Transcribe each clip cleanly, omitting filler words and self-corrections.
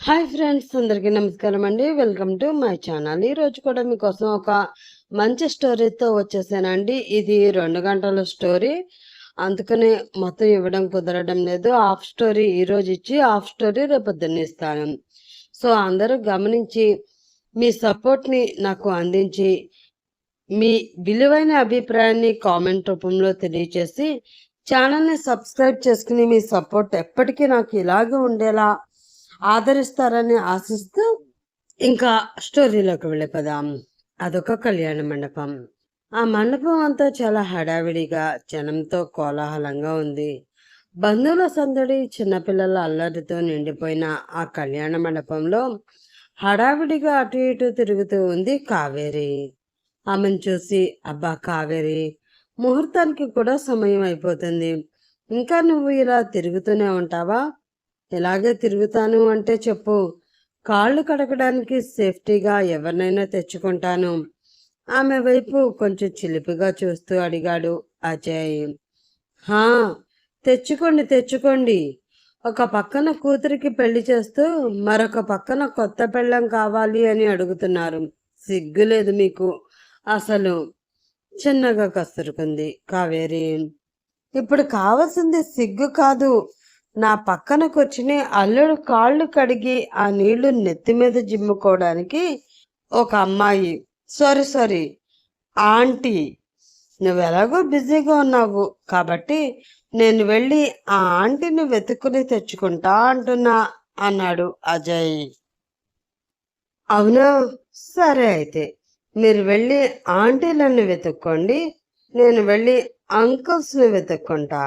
Hi friends, అందరికీ నమస్కారం అండి. Welcome to my channel. ఈరోజు కూడా మీకోసం ఒక మంచి స్టోరీతో వచ్చేసానండి. ఇది 2 గంటల స్టోరీ, అందుకనే మొత్తం ఇవ్వడం కుదరడం లేదు. హాఫ్ స్టోరీ ఈరోజు ఇచ్చి హాఫ్ స్టోరీ రేపొద్దున్న ఇస్తాను. సో అందరూ గమనించి మీ సపోర్ట్ని నాకు అందించి మీ విలువైన అభిప్రాయాన్ని కామెంట్ రూపంలో తెలియచేసి ఛానల్ని సబ్స్క్రైబ్ చేసుకుని మీ సపోర్ట్ ఎప్పటికీ నాకు ఇలాగే ఉండేలా ఆదరిస్తారని ఆశిస్తూ ఇంకా స్టోరీలోకి వెళ్ళిపోదాం. అదొక కళ్యాణ మండపం. ఆ మండపం అంతా చాలా హడావిడిగా జనంతో కోలాహలంగా ఉంది. బంధువుల సందడి, చిన్నపిల్లల అల్లరితో నిండిపోయిన ఆ కళ్యాణ మండపంలో హడావిడిగా అటు ఇటు తిరుగుతూ ఉంది కావేరి. ఆమెను చూసి, అబ్బా కావేరి, ముహూర్తానికి కూడా సమయం అయిపోతుంది, ఇంకా నువ్వు ఇలా తిరుగుతూనే ఉంటావా? ఇలాగే తిరుగుతాను అంటే చెప్పు, కాళ్ళు కడగడానికి సేఫ్టీగా ఎవరినైనా తెచ్చుకుంటాను. ఆమె వైపు కొంచెం చిలిపిగా చూస్తూ అడిగాడు అజయ్. హా, తెచ్చుకోండి తెచ్చుకోండి. ఒక పక్కన కూతురికి పెళ్లి చేస్తూ మరొక పక్కన కొత్త పెళ్ళం కావాలి అని అడుగుతున్నారు. సిగ్గులేదు మీకు అసలు, చిన్నగా కసురుకుంది కావేరి. ఇప్పుడు కావాల్సింది సిగ్గు కాదు, నా పక్కన కూర్చుని అల్లుడు కాళ్ళు కడిగి ఆ నీళ్లు నెత్తి మీద జిమ్ముకోవడానికి ఒక అమ్మాయి, సారీ ఆంటీ. నువ్వెలాగో బిజీగా ఉన్నావు కాబట్టి నేను వెళ్ళి ఆ ఆంటీని వెతుక్కుని తెచ్చుకుంటా అంటున్నా అన్నాడు అజయ్. అవునా, సరే అయితే మీరు వెళ్ళి ఆంటీలను వెతుక్కోండి, నేను వెళ్ళి అంకుల్స్ని వెతుక్కుంటా.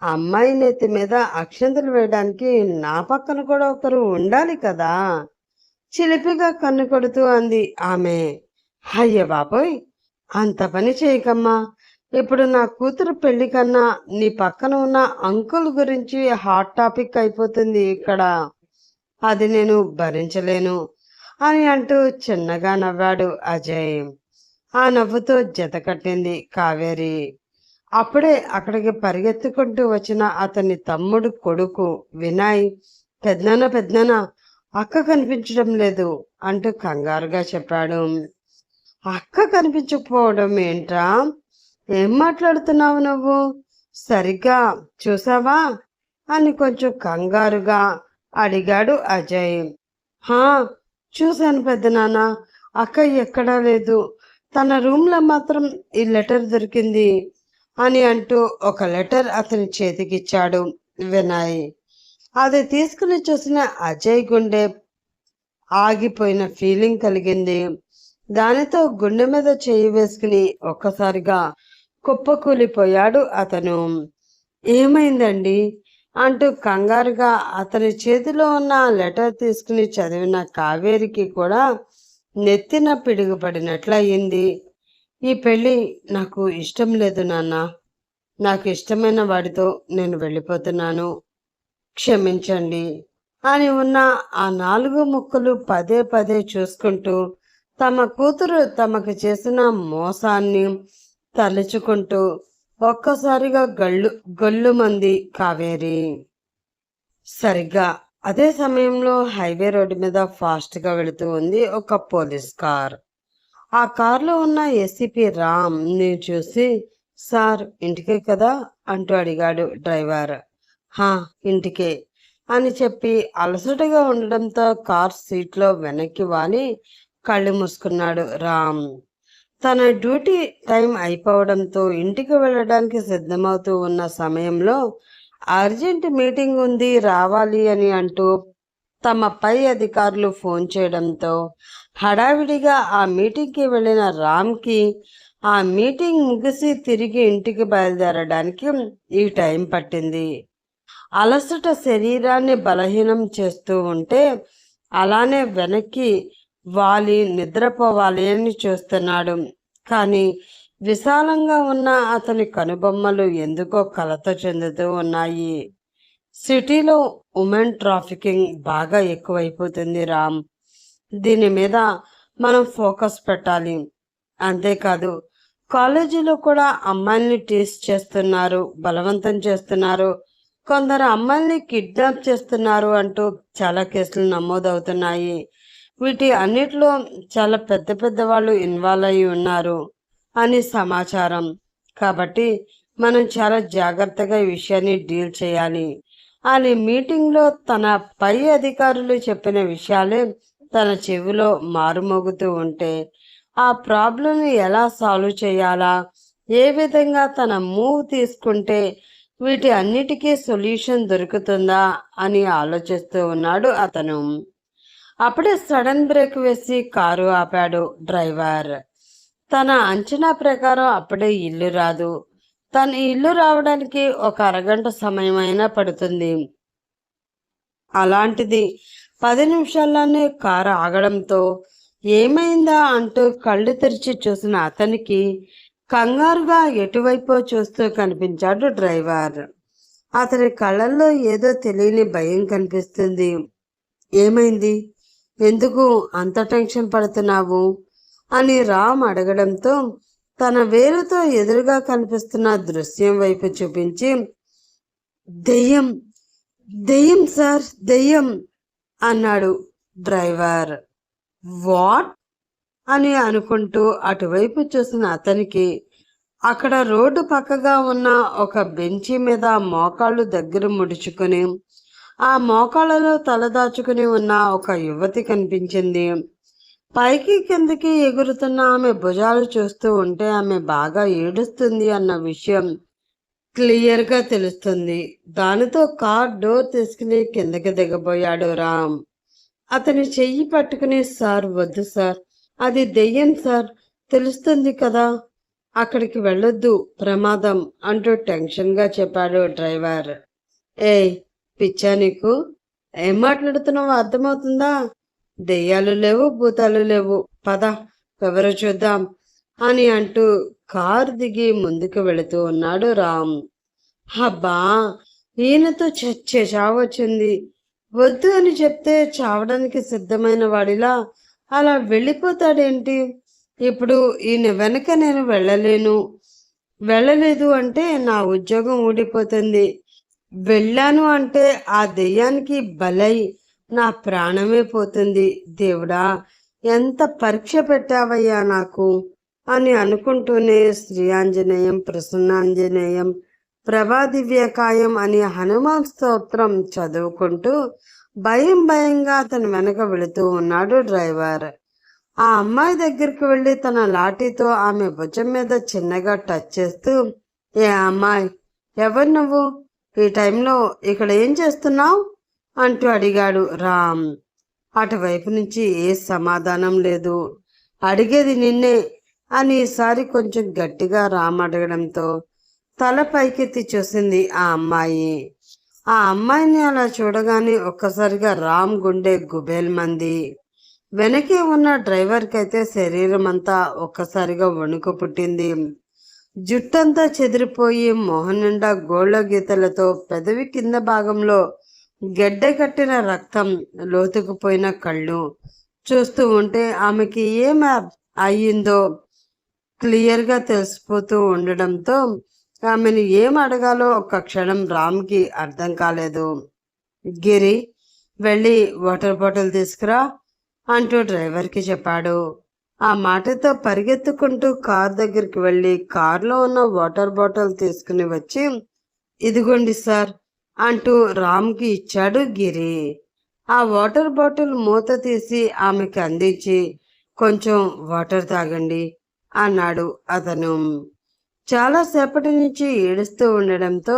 అమ్మాయి నెత్తి మీద అక్షంతలు వేయడానికి నా పక్కన కూడా ఒకరు ఉండాలి కదా, చిలిపిగా కన్ను కొడుతూ అంది ఆమె. అయ్య బాబోయ్, అంత పని చేయకమ్మా. ఇప్పుడు నా కూతురు పెళ్లి కన్నా నీ పక్కన ఉన్న అంకుల్ గురించి హాట్ టాపిక్ అయిపోతుంది ఇక్కడ, అది నేను భరించలేను అని అంటూ చిన్నగా నవ్వాడు అజయ్. ఆ నవ్వుతో జత కట్టింది కావేరి. అప్పుడే అక్కడికి పరిగెత్తుకుంటూ వచ్చిన అతని తమ్ముడు కొడుకు వినయ్, పెద్దనాన్న అక్క కనిపించడం లేదు అంటూ కంగారుగా చెప్పాడు. అక్క కనిపించకపోవడం ఏంట్రా? ఏం మాట్లాడుతున్నావు నువ్వు? సరిగ్గా చూసావా అని కొంచెం కంగారుగా అడిగాడు అజయ్. హా, చూశాను పెద్దనాన్న, అక్క ఎక్కడా లేదు. తన రూమ్లో మాత్రం ఈ లెటర్ దొరికింది అని అంటూ ఒక లెటర్ అతని చేతికిచ్చాడు వినయ్. అది తీసుకుని చూసిన అజయ్ గుండె ఆగిపోయిన ఫీలింగ్ కలిగింది. దానితో గుండె మీద చేయి వేసుకుని ఒక్కసారిగా కుప్పకూలిపోయాడు అతను. ఏమైందండి అంటూ కంగారుగా అతని చేతిలో ఉన్న లెటర్ తీసుకుని చదివిన కావేరికి కూడా నెత్తిన పిడుగుపడినట్లయింది. ఈ పెళ్ళి నాకు ఇష్టం లేదు నాన్న, నాకు ఇష్టమైన వాడితో నేను వెళ్ళిపోతున్నాను, క్షమించండి అని ఉన్న ఆ 4 ముక్కలు పదే పదే చూసుకుంటూ తమ కూతురు తమకు చేసిన మోసాన్ని తలుచుకుంటూ ఒక్కసారిగా గొల్లుమంది కావేరి. సరిగ్గా అదే సమయంలో హైవే రోడ్డు మీద ఫాస్ట్గా వెళుతూ ఉంది ఒక పోలీస్ కార్. ఆ కార్లో ఉన్న ఏసీపీ రామ్ ని చూసి, సార్ ఇంటికే కదా అంటూ అడిగాడు డ్రైవర్. హా, ఇంటికే అని చెప్పి అలసటగా ఉండడంతో కార్ సీట్లో వెనక్కి వాలి కళ్ళు మూసుకున్నాడు రామ్. తన డ్యూటీ టైం అయిపోవడంతో ఇంటికి వెళ్ళడానికి సిద్ధమవుతూ ఉన్న సమయంలో అర్జెంట్ మీటింగ్ ఉంది, రావాలి అని అంటూ తమ పై అధికారులు ఫోన్ చేయడంతో హడావిడిగా ఆ మీటింగ్కి వెళ్ళిన రామ్కి ఆ మీటింగ్ ముగిసి తిరిగి ఇంటికి బయలుదేరడానికి ఈ టైం పట్టింది. అలసట శరీరాన్ని బలహీనం చేస్తూ ఉంటే అలానే వెనక్కి వాలి నిద్రపోవాలి అని చూస్తున్నాడు. కానీ విశాలంగా ఉన్న అతని కనుబొమ్మలు ఎందుకో కలత చెందుతూ ఉన్నాయి. సిటీలో ఉమెన్ ట్రాఫికింగ్ బాగా ఎక్కువైపోతుంది రామ్, దీని మీద మనం ఫోకస్ పెట్టాలి. అంతేకాదు కాలేజీలో కూడా అమ్మాయిల్ని టీస్ చేస్తున్నారు, బలవంతం చేస్తున్నారు, కొందరు అమ్మాయిల్ని కిడ్నాప్ చేస్తున్నారు అంటూ చాలా కేసులు నమోదవుతున్నాయి. వీటి అన్నిటిలో చాలా పెద్ద పెద్ద వాళ్ళు ఇన్వాల్వ్ అయి ఉన్నారు అని సమాచారం. కాబట్టి మనం చాలా జాగ్రత్తగా ఈ విషయాన్ని డీల్ చేయాలి అని మీటింగ్లో తన పై అధికారులు చెప్పిన విషయాలే తన చెవిలో మారుమోగుతూ ఉంటే ఆ ప్రాబ్లంని ఎలా సాల్వ్ చేయాలా, ఏ విధంగా తన మూవ్ తీసుకుంటే వీటి అన్నిటికీ సొల్యూషన్ దొరుకుతుందా అని ఆలోచిస్తూ ఉన్నాడు అతను. అప్పుడే సడన్ బ్రేక్ వేసి కారు ఆపాడు డ్రైవర్. తన అంచనా ప్రకారం అప్పుడే ఇల్లు రాదు. తన ఇల్లు రావడానికి ఒక అరగంట సమయం అయినా పడుతుంది. అలాంటిది 10 నిమిషాల్లోనే కారు ఆగడంతో ఏమైందా అంటూ కళ్ళు తెరిచి చూసిన అతనికి కంగారుగా ఎటువైపో చూస్తూ కనిపించాడు డ్రైవర్. అతని కళ్ళల్లో ఏదో తెలియని భయం కనిపిస్తుంది. ఏమైంది, ఎందుకు అంత టెన్షన్ పడుతున్నావు అని రామ్ అడగడంతో తన వేలుతో ఎదురుగా కనిపిస్తున్న దృశ్యం వైపు చూపించి, దెయ్యం, దెయ్యం సార్, దెయ్యం అన్నాడు డ్రైవర్. వాట్ అని అనుకుంటూ అటువైపు చూసిన అతనికి అక్కడ రోడ్డు పక్కగా ఉన్న ఒక బెంచి మీద మోకాళ్ళు దగ్గర ముడుచుకుని ఆ మోకాళ్ళలో తలదాచుకుని ఉన్న ఒక యువతి కనిపించింది. పైకి కిందకి ఎగురుతున్న ఆమె భుజాలు చూస్తూ ఉంటే ఆమె బాగా ఏడుస్తుంది అన్న విషయం క్లియర్గా తెలుస్తుంది. దానితో కార్ డోర్ తీసుకుని కిందకి దిగబోయాడు రామ్. అతని చెయ్యి పట్టుకుని, సార్ వద్దు సార్, అది దెయ్యం సార్, తెలుస్తుంది కదా, అక్కడికి వెళ్ళొద్దు, ప్రమాదం అంటూ టెన్షన్గా చెప్పాడు డ్రైవర్. ఏయ్ పిచ్చా నీకు, ఏం మాట్లాడుతున్నావో అర్థమవుతుందా? దెయ్యాలు లేవు, భూతాలు లేవు, పద ఎవరు చూద్దాం అని అంటూ కారు దిగి ముందుకు వెళుతూ ఉన్నాడు రామ్. అబ్బా, ఈయనతో చచ్చే చావొచ్చింది. వద్దు అని చెప్తే చావడానికి సిద్ధమైన వాడిలా అలా వెళ్ళిపోతాడేంటి? ఇప్పుడు ఈయన వెనక నేను వెళ్ళలేదు అంటే నా ఉద్యోగం ఊడిపోతుంది. వెళ్ళాను అంటే ఆ దెయ్యానికి బలై నా ప్రాణమే పోతుంది. దేవుడా, ఎంత పరీక్ష పెట్టావయ్యా నాకు అని అనుకుంటూనే శ్రీ ఆంజనేయం ప్రసన్నాంజనేయం ప్రభాదివ్యకాయం అని హనుమాన్ స్తోత్రం చదువుకుంటూ భయంగా అతని వెనక వెళుతూ ఉన్నాడు డ్రైవర్. ఆ అమ్మాయి దగ్గరికి వెళ్ళి తన లాఠీతో ఆమె భుజం మీద చిన్నగా టచ్ చేస్తూ, ఏ అమ్మాయి, ఎవరు నువ్వు, ఈ టైంలో ఇక్కడ ఏం చేస్తున్నావు అంటూ అడిగాడు రామ్. అటువైపు నుంచి ఏ సమాధానం లేదు. అడిగేది నిన్నే అని ఈసారి కొంచెం గట్టిగా రామ్ అడగడంతో తల పైకెత్తి చూసింది ఆ అమ్మాయి. ఆ అమ్మాయిని అలా చూడగానే ఒక్కసారిగా రామ్ గుండె గుబేల్ మంది. వెనకే ఉన్న డ్రైవర్కి అయితే శరీరం అంతా ఒక్కసారిగా వణుకు పుట్టింది. జుట్టంతా చెదిరిపోయి మొహం నిండా గోళ్ళ గీతలతో, పెదవి కింద భాగంలో గెడ్డ కట్టిన రక్తం, లోతుకుపోయిన కళ్ళు. చూస్తూ ఉంటే ఆమెకి ఏం అయ్యిందో క్లియర్గా తెలిసిపోతూ ఉండడంతో ఆమెను ఏం అడగాలో ఒక్క క్షణం రామ్కి అర్థం కాలేదు. గిరి, వెళ్ళి వాటర్ బాటిల్ తీసుకురా అంటూ డ్రైవర్కి చెప్పాడు. ఆ మాటతో పరిగెత్తుకుంటూ కార్ దగ్గరికి వెళ్ళి కారులో ఉన్న వాటర్ బాటిల్ తీసుకుని వచ్చి, ఇదిగోండి సార్ అంటూ రామ్కి ఇచ్చాడు గిరి. ఆ వాటర్ బాటిల్ మూత తీసి ఆమెకి అందించి, కొంచెం వాటర్ తాగండి అన్నాడు అతను. చాలాసేపటి నుంచి ఏడుస్తూ ఉండడంతో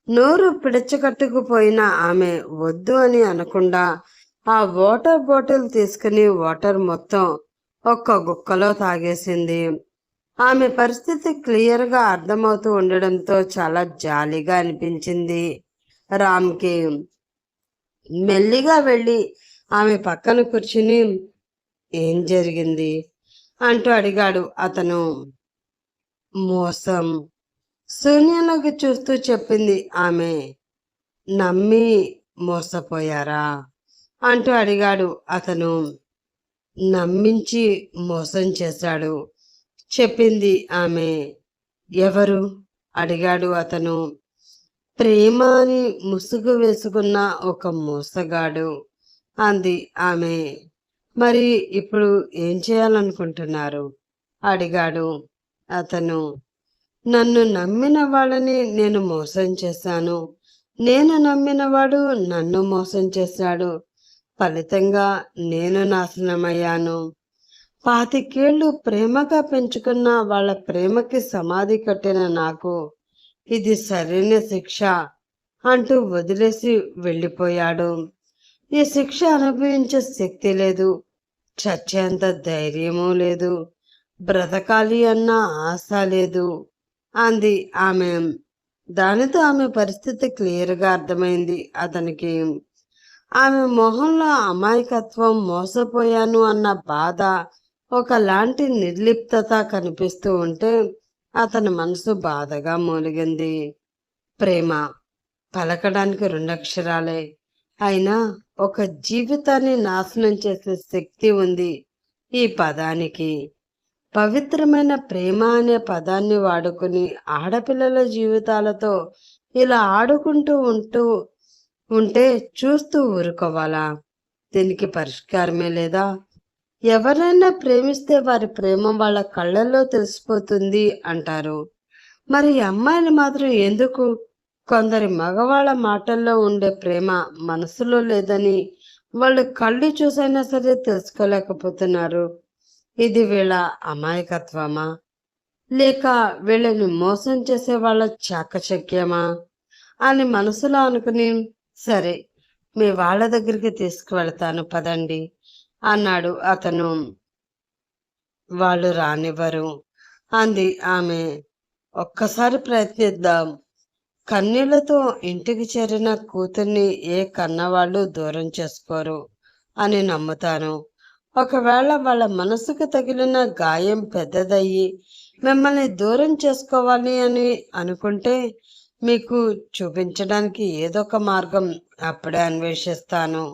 నోరు పిడచకట్టుకుపోయిన ఆమె వద్దు అని అనకుండా ఆ వాటర్ బాటిల్ తీసుకుని వాటర్ మొత్తం ఒక్క గుక్కలో తాగేసింది. ఆమె పరిస్థితి క్లియర్గా అర్థమవుతూ ఉండడంతో చాలా జాలిగా అనిపించింది రామ్కి. మెల్లిగా వెళ్ళి ఆమె పక్కన కూర్చుని, ఏం జరిగింది అంటూ అడిగాడు అతను. మోసం, శూన్యంలోకి చూస్తూ చెప్పింది ఆమె. నమ్మి మోసపోయారా అంటూ అడిగాడు అతను. నమ్మించి మోసం చేశాడు చెప్పింది ఆమె. ఎవరు అడిగాడు అతను. ప్రేమ అని ముసుగు వేసుకున్న ఒక మోసగాడు అంది ఆమె. మరి ఇప్పుడు ఏం చేయాలనుకుంటున్నారు అడిగాడు అతను. నన్ను నమ్మిన వాళ్ళని నేను మోసం చేశాను, నేను నమ్మినవాడు నన్ను మోసం చేశాడు. ఫలితంగా నేను నాశనమయ్యాను. 25 ప్రేమగా పెంచుకున్న వాళ్ళ ప్రేమకి సమాధి కట్టిన నాకు ఇది సరైన శిక్ష అంటూ వదిలేసి వెళ్ళిపోయాడు. ఈ శిక్ష అనుభవించే శక్తి లేదు, చచ్చేంత ధైర్యమూ లేదు, బ్రతకాలి అన్న ఆశ లేదు అంది ఆమె. దానితో ఆమె పరిస్థితి క్లియర్గా అర్థమైంది అతనికి. ఆమె మొహంలో అమాయకత్వం, మోసపోయాను అన్న బాధ, ఒకలాంటి నిర్లిప్తత కనిపిస్తూ ఉంటే అతని మనసు బాధగా మూలిగింది. ప్రేమ పలకడానికి 2 అక్షరాలే, అయినా ఒక జీవితాన్ని నాశనం చేసే శక్తి ఉంది ఈ పదానికి. పవిత్రమైన ప్రేమ అనే పదాన్ని వాడుకుని ఆడపిల్లల జీవితాలతో ఇలా ఆడుకుంటూ ఉంటే చూస్తూ ఊరుకోవాలా? దీనికి పరిష్కారమే లేదా? ఎవరైనా ప్రేమిస్తే వారి ప్రేమ వాళ్ళ కళ్ళల్లో తెలిసిపోతుంది అంటారు. మరి అమ్మాయిలు మాత్రం ఎందుకు? కొందరి మగవాళ్ళ మాటల్లో ఉండే ప్రేమ మనసులో లేదని వాళ్ళు కళ్ళు చూసైనా సరే తెలుసుకోలేకపోతున్నారు. ఇది వీళ్ళ అమాయకత్వమా, లేక వీళ్ళని మోసం చేసే వాళ్ళ చాకచక్యమా అని మనసులో అనుకుని, సరే మీ వాళ్ళ దగ్గరికి తీసుకువెళ్తాను పదండి అన్నాడు అతను. వాళ్ళు రానివ్వరు అంది ఆమె. ఒక్కసారి ప్రయత్నిద్దాం. కన్నీళ్లతో ఇంటికి చేరిన కూతుర్ని ఏ కన్నవాళ్ళు దూరం చేసుకోరు అని నమ్ముతాను. ఒకవేళ వాళ్ళ మనసుకు తగిలిన గాయం పెద్దదయ్యి మిమ్మల్ని దూరం చేసుకోవాలి అని అనుకుంటే మీకు చూపించడానికి ఏదో ఒక మార్గం అప్పుడే అన్వేషిస్తాను.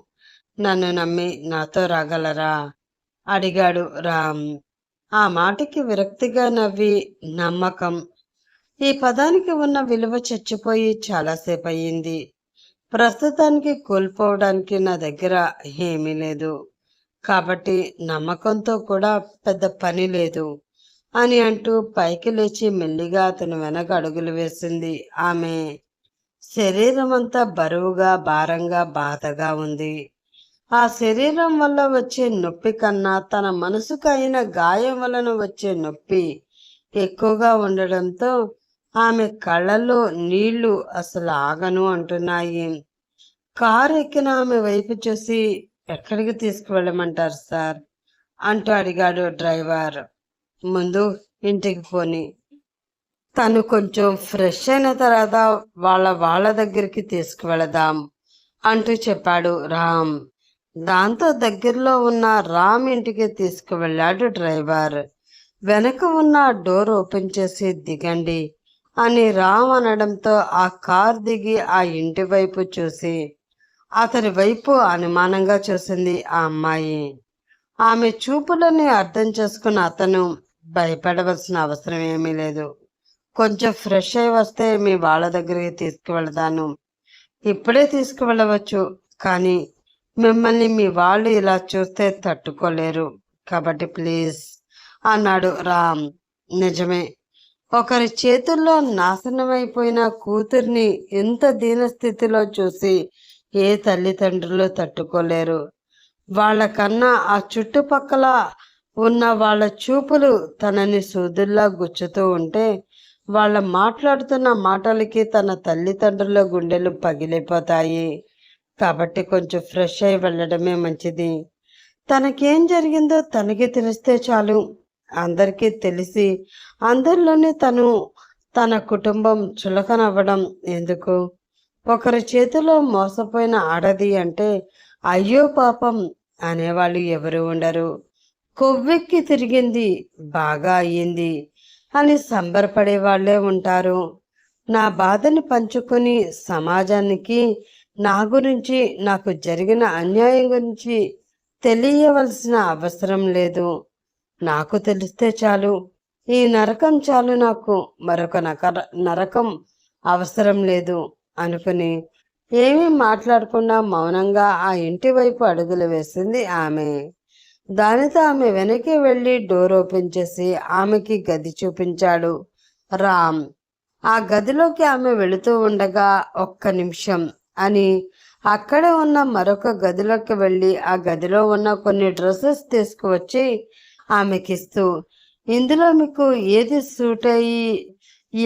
నన్ను నమ్మి నాతో రాగలరా అడిగాడు రామ్. ఆ మాటకి విరక్తిగా నవ్వి, నమ్మకం, ఈ పదానికి ఉన్న విలువ చచ్చిపోయి చాలాసేపు అయ్యింది. ప్రస్తుతానికి కోల్పోవడానికి నా దగ్గర ఏమీ లేదు, కాబట్టి నమ్మకంతో కూడా పెద్ద పని లేదు అని అంటూ పైకి లేచి మెల్లిగా అతను వెనక అడుగులు వేసింది ఆమె. శరీరం అంతా బరువుగా, భారంగా, బాధగా ఉంది. ఆ శరీరం వల్ల వచ్చే నొప్పి కన్నా తన మనసుకు అయిన గాయం వలన వచ్చే నొప్పి ఎక్కువగా ఉండడంతో ఆమె కళ్ళల్లో నీళ్లు అసలు ఆగను అంటున్నాయి. కారు ఎక్కిన ఆమె వైపు చూసి, ఎక్కడికి తీసుకువెళ్ళమంటారు సార్ అంటూ అడిగాడు డ్రైవర్. ముందు ఇంటికి పోని, తను కొంచెం ఫ్రెష్ అయిన తర్వాత వాళ్ళ దగ్గరికి తీసుకువెళదాం అంటూ చెప్పాడు రామ్. దాంతో దగ్గరలో ఉన్న రామ్ ఇంటికి తీసుకువెళ్ళాడు డ్రైవర్. వెనక ఉన్న డోర్ ఓపెన్ చేసి దిగండి అని రామ్ అనడంతో ఆ కార్ దిగి ఆ ఇంటి వైపు చూసి అతని వైపు అనుమానంగా చూసింది ఆ అమ్మాయి. ఆమె చూపులని అర్థం చేసుకున్న అతను, భయపడవలసిన అవసరం ఏమీ లేదు, కొంచెం ఫ్రెష్ అయి వస్తే మీ వాళ్ళ దగ్గరికి తీసుకువెళతాను. ఇప్పుడే తీసుకువెళ్ళవచ్చు, కానీ మిమ్మల్ని మీ వాళ్ళు ఇలా చూస్తే తట్టుకోలేరు, కాబట్టి ప్లీజ్ అన్నాడు రామ్. నిజమే, ఒకరి చేతుల్లో నాశనమైపోయిన కూతుర్ని ఎంత దీనస్థితిలో చూసి ఏ తల్లిదండ్రులు తట్టుకోలేరు. వాళ్ళకన్నా ఆ చుట్టుపక్కల ఉన్న వాళ్ళ చూపులు తనని సూదుల్లా గుచ్చుతూ ఉంటే వాళ్ళ మాట్లాడుతున్న మాటలకి తన తల్లిదండ్రుల గుండెలు పగిలిపోతాయి. కాబట్టి కొంచెం ఫ్రెష్ అయి వెళ్ళడమే మంచిది. తనకేం జరిగిందో తనకి తెలిస్తే చాలు. అందరికీ తెలిసి అందరిలోనే తన కుటుంబం చులకనవ్వడం ఎందుకు? ఒకరి చేతిలో మోసపోయిన ఆడది అంటే అయ్యో పాపం అనేవాళ్ళు ఎవరు ఉండరు. కొవ్వెక్కి తిరిగింది, బాగా అయ్యింది అని సంబరపడే వాళ్ళే ఉంటారు. నా బాధని పంచుకొని సమాజానికి నా గురించి, నాకు జరిగిన అన్యాయం గురించి తెలియవలసిన అవసరం లేదు. నాకు తెలిస్తే చాలు, ఈ నరకం చాలు నాకు, మరొక నరకం అవసరం లేదు అనుకుని ఏమీ మాట్లాడకుండా మౌనంగా ఆ ఇంటి వైపు అడుగులు వేసింది ఆమె. దానితో ఆమె వెనక్కి వెళ్ళి డోర్ ఓపెన్ చేసి ఆమెకి గది చూపించాడు రామ్. ఆ గదిలోకి ఆమె వెళుతూ ఉండగా ఒక్క నిమిషం అని అక్కడే ఉన్న మరొక గదిలోకి వెళ్ళి ఆ గదిలో ఉన్న కొన్ని డ్రెస్సెస్ తీసుకువచ్చి ఆమెకిస్తూ, ఇందులో మీకు ఏది సూట్ అయ్యి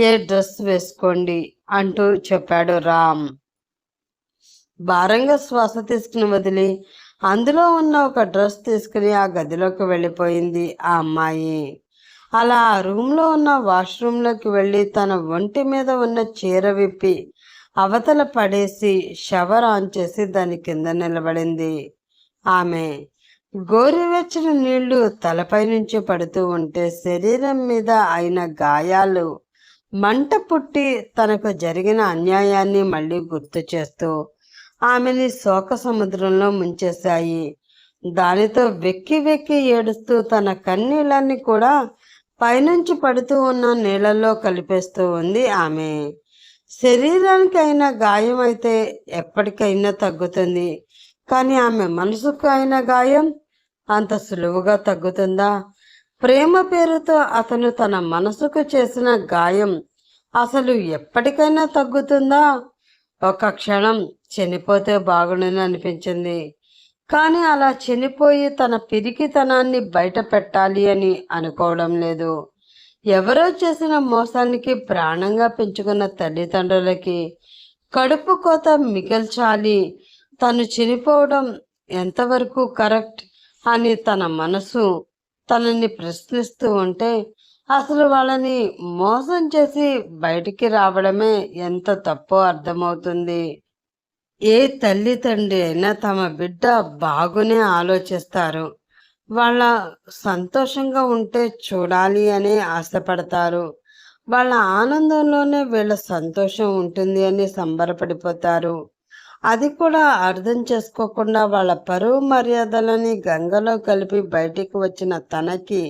ఏ డ్రెస్ వేసుకోండి అంటూ చెప్పాడు రామ్. భారంగా శ్వాస తీసుకుని వదిలి అందులో ఉన్న ఒక డ్రెస్ తీసుకుని ఆ గదిలోకి వెళ్ళిపోయింది ఆ అమ్మాయి. అలా ఆ రూమ్లో ఉన్న వాష్రూమ్లోకి వెళ్ళి తన ఒంటి మీద ఉన్న చీర విప్పి అవతల పడేసి షవర్ ఆన్ చేసి దాని కింద నిలబడింది ఆమె. గోరువెచ్చని నీళ్లు తలపై నుంచి పడుతూ ఉంటే శరీరం మీద అయిన గాయాలు మంట పుట్టి తనకు జరిగిన అన్యాయాన్ని మళ్ళీ గుర్తు చేస్తూ ఆమెని శోక సముద్రంలో ముంచేశాయి. దానితో వెక్కి వెక్కి ఏడుస్తూ తన కన్నీళ్ళన్ని కూడా పైనుంచి పడుతూ ఉన్న నీళ్ళల్లో కలిపేస్తూ ఉంది ఆమె. శరీరానికి అయిన గాయం అయితే ఎప్పటికైనా తగ్గుతుంది, కానీ ఆమె మనసుకు అయిన గాయం అంత సులువుగా తగ్గుతుందా? ప్రేమ పేరుతో అతను తన మనసుకు చేసిన గాయం అసలు ఎప్పటికైనా తగ్గుతుందా? ఒక క్షణం చనిపోతే బాగుండని అనిపించింది, కానీ అలా చనిపోయి తన పిరికితనాన్ని బయట పెట్టాలి అని అనుకోవడం లేదు. ఎవరో చేసిన మోసానికి ప్రాణంగా పెంచుకున్న తల్లిదండ్రులకి కడుపు కోత మిగల్చాలి. తను చనిపోవడం ఎంతవరకు కరెక్ట్ అని తన మనసు తనని ప్రశ్నిస్తూ ఉంటే అసలు వాళ్ళని మోసం చేసి బయటికి రావడమే ఎంత తప్పో అర్థమవుతుంది. ఏ తల్లి తండ్రి అయినా తమ బిడ్డ బాగునే ఆలోచిస్తారు. వాళ్ళ సంతోషంగా ఉంటే చూడాలి అని ఆశపడతారు. వాళ్ళ ఆనందంలోనే వీళ్ళ సంతోషం ఉంటుంది అని సంబరపడిపోతారు. అది కూడా అర్థం చేసుకోకుండా వాళ్ళ పరువు మర్యాదలని గంగలో కలిపి బయటికి వచ్చిన తనకి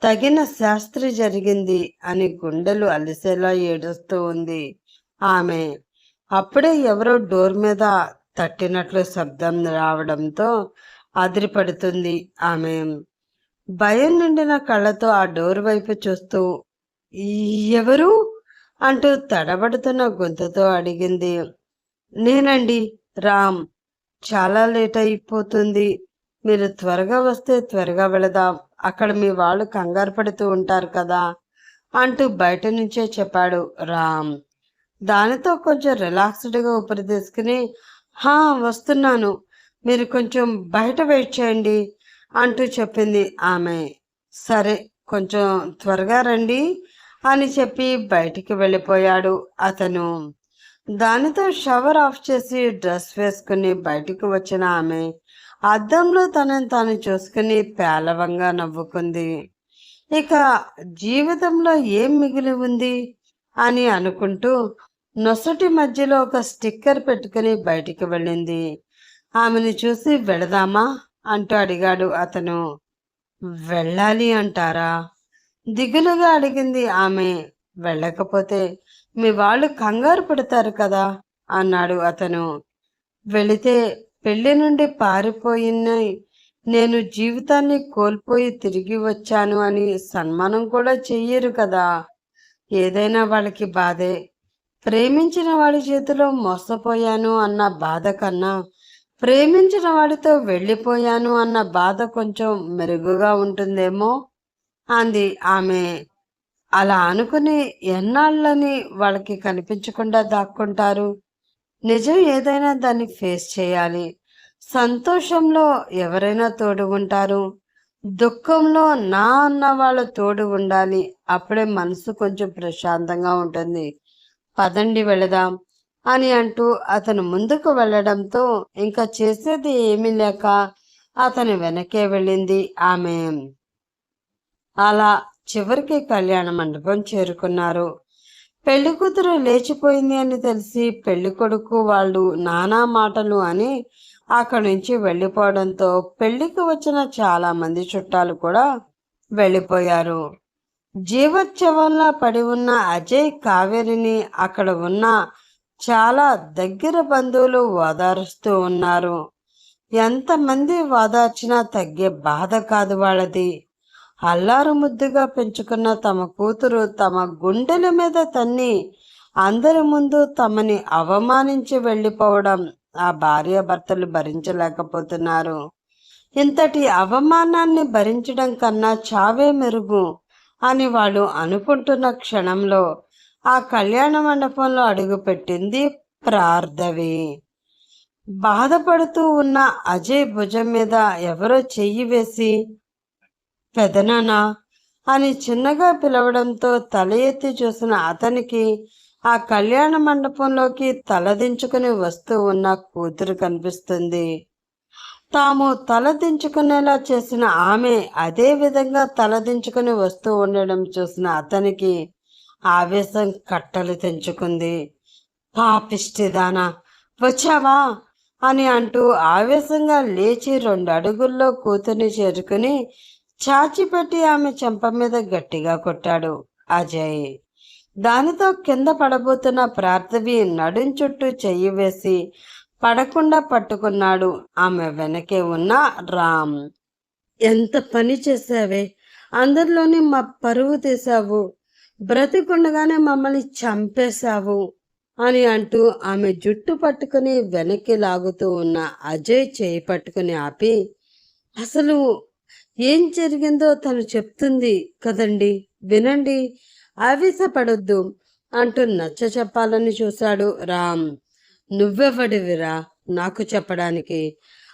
తగిన శాస్త్రి జరిగింది అని గుండెలు అలిసేలా ఏడుస్తూ ఉంది ఆమె. అప్పుడే ఎవరో డోర్ మీద తట్టినట్లు శబ్దం రావడంతో అదిరిపడుతుంది ఆమె. భయం నిండిన కళ్ళతో ఆ డోర్ వైపు చూస్తూ ఎవరు అంటూ తడబడుతున్న గొంతుతో అడిగింది. నేనండి, రామ్. చాలా లేట్ అయిపోతుంది, మీరు త్వరగా వస్తే త్వరగా వెళదాం, అక్కడ మీ వాళ్ళు కంగారు పడుతూ ఉంటారు కదా అంటూ బయట నుంచే చెప్పాడు రామ్. దానితో కొంచెం రిలాక్స్డ్గా ఊపిరి తీసుకుని, వస్తున్నాను, మీరు కొంచెం బయట వెయిట్ చేయండి అంటూ చెప్పింది ఆమె. సరే, కొంచెం త్వరగా రండి అని చెప్పి బయటికి వెళ్ళిపోయాడు అతను. దానితో షవర్ ఆఫ్ చేసి డ్రెస్ వేసుకుని బయటికి వచ్చిన ఆమె అద్దంలో తనని తాను చూసుకుని పేలవంగా నవ్వుకుంది. ఇక జీవితంలో ఏం మిగిలి ఉంది అని అనుకుంటూ నొసటి మధ్యలో ఒక స్టిక్కర్ పెట్టుకుని బయటికి వెళ్ళింది. ఆమెను చూసి వెళదామా అంటూ అడిగాడు అతను. వెళ్ళాలి అంటారా? దిగులుగా అడిగింది ఆమె. వెళ్ళకపోతే మీ వాళ్ళు కంగారు పడతారు కదా అన్నాడు అతను. వెళితే పెళ్లి నుండి పారిపోయిన నేను జీవితాన్ని కోల్పోయి తిరిగి వచ్చాను అని సన్మానం కూడా చెయ్యరు కదా. ఏదైనా వాళ్ళకి బాధే. ప్రేమించిన వాడి చేతిలో మోసపోయాను అన్న బాధ కన్నా ప్రేమించిన వాడితో వెళ్ళిపోయాను అన్న బాధ కొంచెం మెరుగుగా ఉంటుందేమో అంది ఆమె. అలా అనుకుని ఎన్నాళ్ళని వాళ్ళకి కనిపించకుండా దాక్కుంటారు? నిజం ఏదైనా దాన్ని ఫేస్ చేయాలి. సంతోషంలో ఎవరైనా తోడు ఉంటారు, దుఃఖంలో నా అన్న వాళ్ళ తోడు ఉండాలి. అప్పుడే మనసు కొంచెం ప్రశాంతంగా ఉంటుంది. పదండి వెళదాం అని అంటూ అతను ముందుకు వెళ్ళడంతో ఇంకా చేసేది ఏమీ లేక అతని వెనకే వెళ్ళింది ఆమె. అలా చివరికి కళ్యాణ మండపం చేరుకున్నారు. పెళ్లి కూతురు లేచిపోయింది అని తెలిసి పెళ్లి కొడుకు వాళ్ళు నానా మాటలు అని అక్కడి నుంచి వెళ్ళిపోవడంతో పెళ్లికి వచ్చిన చాలా మంది చుట్టాలు కూడా వెళ్ళిపోయారు. జీవోత్సవంలా పడి ఉన్న అజయ్ కావేరిని అక్కడ ఉన్న చాలా దగ్గర బంధువులు ఓదారుస్తూ ఉన్నారు. ఎంతమంది ఓదార్చినా తగ్గే బాధ కాదు వాళ్ళది. అల్లారు ముద్దుగా పెంచుకున్న తమ కూతురు తమ గుండెల మీద తన్ని అందరి ముందు తమని అవమానించి వెళ్ళిపోవడం ఆ భార్యాభర్తలు భరించలేకపోతున్నారు. ఇంతటి అవమానాన్ని భరించడం కన్నా చావే మెరుగు అని వాళ్ళు అనుకుంటున్న క్షణంలో ఆ కళ్యాణ మండపంలో అడుగుపెట్టింది ప్రార్థవి. బాధపడుతూ ఉన్న అజయ్ భుజం మీద ఎవరో చెయ్యి వేసి, పెదనానా అని చిన్నగా పిలవడంతో తల ఎత్తి చూసిన అతనికి ఆ కళ్యాణ మండపంలోకి తలదించుకుని వస్తూ ఉన్న కూతురు కనిపిస్తుంది. తాము తలదించుకునేలా చేసిన ఆమె అదే విధంగా తలదించుకుని వస్తూ ఉండడం చూసిన అతనికి ఆవేశం కట్టలు తెంచుకుంది. పాపిష్టిదానా, వచ్చావా అని అంటూ ఆవేశంగా లేచి 2 అడుగుల్లో కూతుర్ని చేరుకుని చాచిపెట్టి ఆమె చెంప మీద గట్టిగా కొట్టాడు అజయ్. దానితో కింద పడబోతున్న ప్రార్థవి నడుం చుట్టూ చెయ్యి వేసి పడకుండా పట్టుకున్నాడు ఆమె వెనకే ఉన్న రామ్. ఎంత పని చేశావే, అందరిలోని మా పరువు తీసావు, బ్రతికుండగానే మమ్మల్ని చంపేశావు అని అంటూ ఆమె జుట్టు పట్టుకుని వెనక్కి లాగుతూ ఉన్న అజయ్ చేయి పట్టుకుని ఆపి, అసలు ఏం జరిగిందో తను చెప్తుంది కదండి, వినండి, ఆవేశపడొద్దు అంటూ నచ్చ చెప్పాలని చూశాడు రామ్. నువ్వెవడివిరా నాకు చెప్పడానికి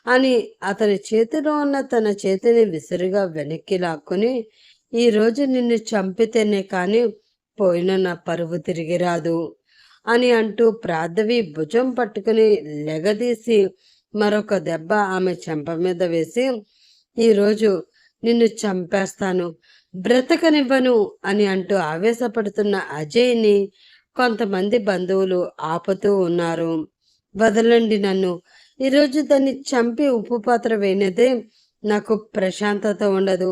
అని అతని చేతిలో ఉన్న తన చేతిని విసురుగా వెనక్కి లాక్కుని, ఈరోజు నిన్ను చంపితేనే కానీ పోయిన నా పరువు తిరిగి రాదు అని అంటూ ప్రార్థవి భుజం పట్టుకుని లెగదీసి మరొక దెబ్బ ఆమె చెంప మీద వేసి, ఈరోజు నిన్ను చంపేస్తాను, బ్రతకనివ్వను అని అంటూ ఆవేశపడుతున్న అజయ్ని కొంతమంది బంధువులు ఆపుతూ ఉన్నారు. వదలండి నన్ను, ఈరోజు దాన్ని చంపి ఉప్పు పాత్ర వేయనిదే నాకు ప్రశాంతత ఉండదు.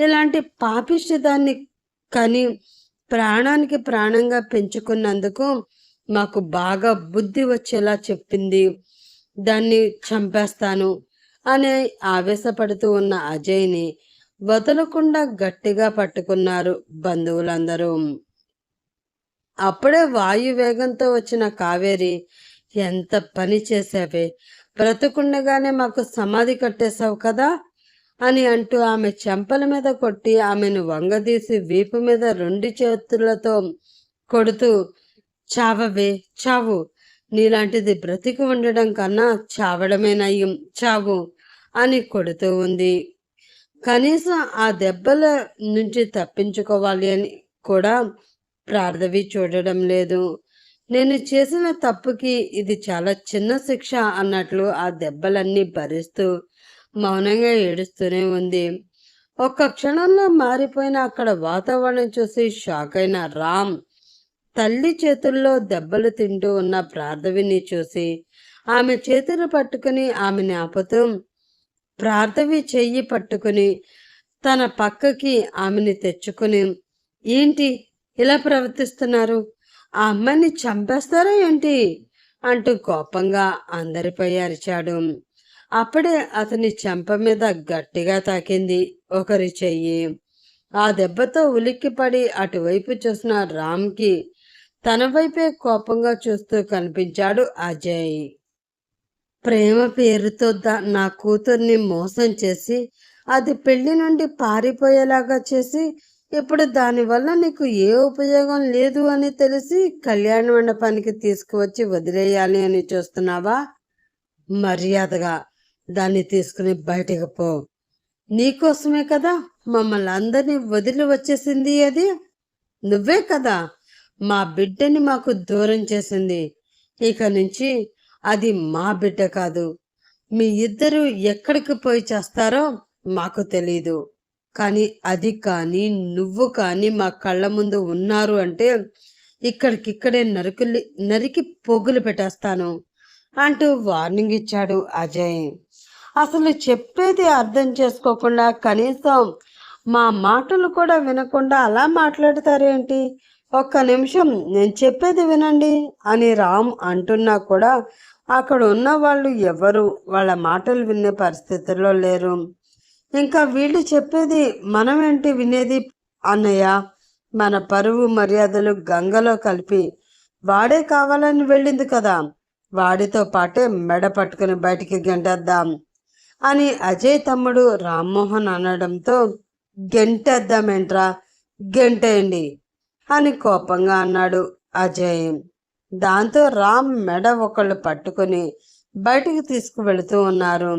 ఇలాంటి పాపిష్టి దాన్ని కని ప్రాణానికి ప్రాణంగా పెంచుకున్నందుకు మాకు బాగా బుద్ధి వచ్చేలా చెప్పింది, దాన్ని చంపేస్తాను అని ఆవేశపడుతూ ఉన్న అజయ్ని వదలకుండా గట్టిగా పట్టుకున్నారు బంధువులందరూ. అప్పుడే వాయు వేగంతో వచ్చిన కావేరి, ఎంత పని చేసావే, బ్రతుకుండగానే మాకు సమాధి కట్టేశావు కదా అని అంటూ ఆమె చెంపల మీద కొట్టి ఆమెను వంగదీసి వీపు మీద 2 చేతులతో కొడుతూ, చావవే చావు, నీలాంటిది బ్రతికి ఉండడం కన్నా చావడమే నయం, చావు అని కొడుతూ ఉంది. కనీసం ఆ దెబ్బల నుంచి తప్పించుకోవాలి అని కూడా ప్రార్థవి చూడడం లేదు. నేను చేసిన తప్పుకి ఇది చాలా చిన్న శిక్ష అన్నట్లు ఆ దెబ్బలన్నీ భరిస్తూ మౌనంగా ఏడుస్తూనే ఉంది. ఒక్క క్షణంలో మారిపోయిన అక్కడ వాతావరణం చూసి షాక్ అయిన రామ్ తల్లి చేతుల్లో దెబ్బలు తింటూ ఉన్న ప్రార్థవిని చూసి ఆమె చేతులు పట్టుకుని ఆమెని ఆపుతూ, ప్రార్థవి చెయ్యి పట్టుకుని తన పక్కకి ఆమెని తెచ్చుకుని, ఏంటి ఇలా ప్రవర్తిస్తున్నారు, ఆ అమ్మాయిని చంపేస్తారా ఏంటి అంటూ కోపంగా అందరిపై అరిచాడు. అప్పుడే అతని చెంప మీద గట్టిగా తాకింది ఒకరి చెయ్యి. ఆ దెబ్బతో ఉలిక్కిపడి అటువైపు చూసిన రామ్కి తన వైపే కోపంగా చూస్తూ కనిపించాడు అజయ్. ప్రేమ పేరుతో నా కూతుర్ని మోసం చేసి అది పెళ్లి నుండి పారిపోయేలాగా చేసి ఇప్పుడు దానివల్ల నీకు ఏ ఉపయోగం లేదు అని తెలిసి కళ్యాణ మండపానికి తీసుకువచ్చి వదిలేయాలి అని చూస్తున్నావా? మర్యాదగా దాన్ని తీసుకుని బయటకు పో. నీకోసమే కదా మమ్మల్ని అందరినీ వదిలి వచ్చేసింది, అది నువ్వే కదా మా బిడ్డని మాకు దూరం చేసింది. ఇక నుంచి అది మా బిడ్డ కాదు. మీ ఇద్దరు ఎక్కడికి పోయి చేస్తారో మాకు తెలీదు, కానీ అది కానీ నువ్వు కానీ మా కళ్ళ ముందు ఉన్నారు అంటే ఇక్కడికిక్కడే నరికి పొగులు పెట్టేస్తాను అంటూ వార్నింగ్ ఇచ్చాడు అజయ్. అసలు చెప్పేది అర్థం చేసుకోకుండా కనీసం మా మాటలు కూడా వినకుండా అలా మాట్లాడతారేంటి? ఒక్క నిమిషం నేను చెప్పేది వినండి అని రామ్ అంటున్నా కూడా అక్కడ ఉన్న వాళ్ళు ఎవరు వాళ్ళ మాటలు వినే పరిస్థితుల్లో లేరు. ఇంకా వీళ్ళు చెప్పేది మనమేంటి వినేది అన్నయ్య, మన పరువు మర్యాదలు గంగలో కలిపి వాడే కావాలని వెళ్ళింది కదా, వాడితో పాటే మెడ పట్టుకుని బయటికి గెంటేద్దాం అని అజయ్ తమ్ముడు రామ్మోహన్ అనడంతో గెంటేద్దామేంట్రా, గెంటేయండి అని కోపంగా అన్నాడు అజయ్. దాంతో రామ్ మెడ ఒకళ్ళు పట్టుకుని బయటికి తీసుకువెళుతూ ఉన్నారు.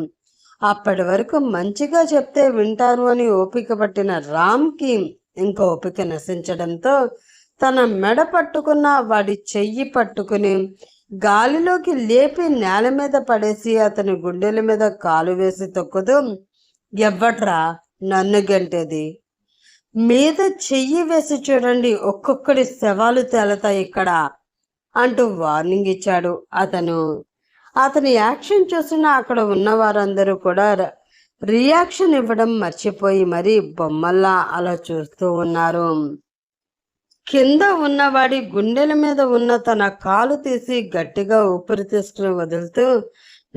అప్పటి వరకు మంచిగా చెప్తే వింటారు అని ఓపిక పట్టిన రామ్కి ఇంకా ఓపిక నశించడంతో తన మెడ పట్టుకున్న వాడి చెయ్యి పట్టుకుని గాలిలోకి లేపి నేల మీద పడేసి అతని గుండెల మీద కాలు వేసి తొక్కుతూ, ఎవ్వట్రా నన్ను గంటేది, మీద చెయ్యి వేసి చూడండి ఒక్కొక్కడి శవాలు తేలతాయి ఇక్కడ అంటూ వార్నింగ్ ఇచ్చాడు అతను. అతని యాక్షన్ చూసిన అక్కడ ఉన్న వారందరూ కూడా రియాక్షన్ ఇవ్వడం మర్చిపోయి మరీ బొమ్మల్లా అలా చూస్తూ ఉన్నారు. కింద ఉన్నవాడి గుండెల మీద ఉన్న తన కాలు తీసి గట్టిగా ఊపిరి తీసుకుని వదులుతూ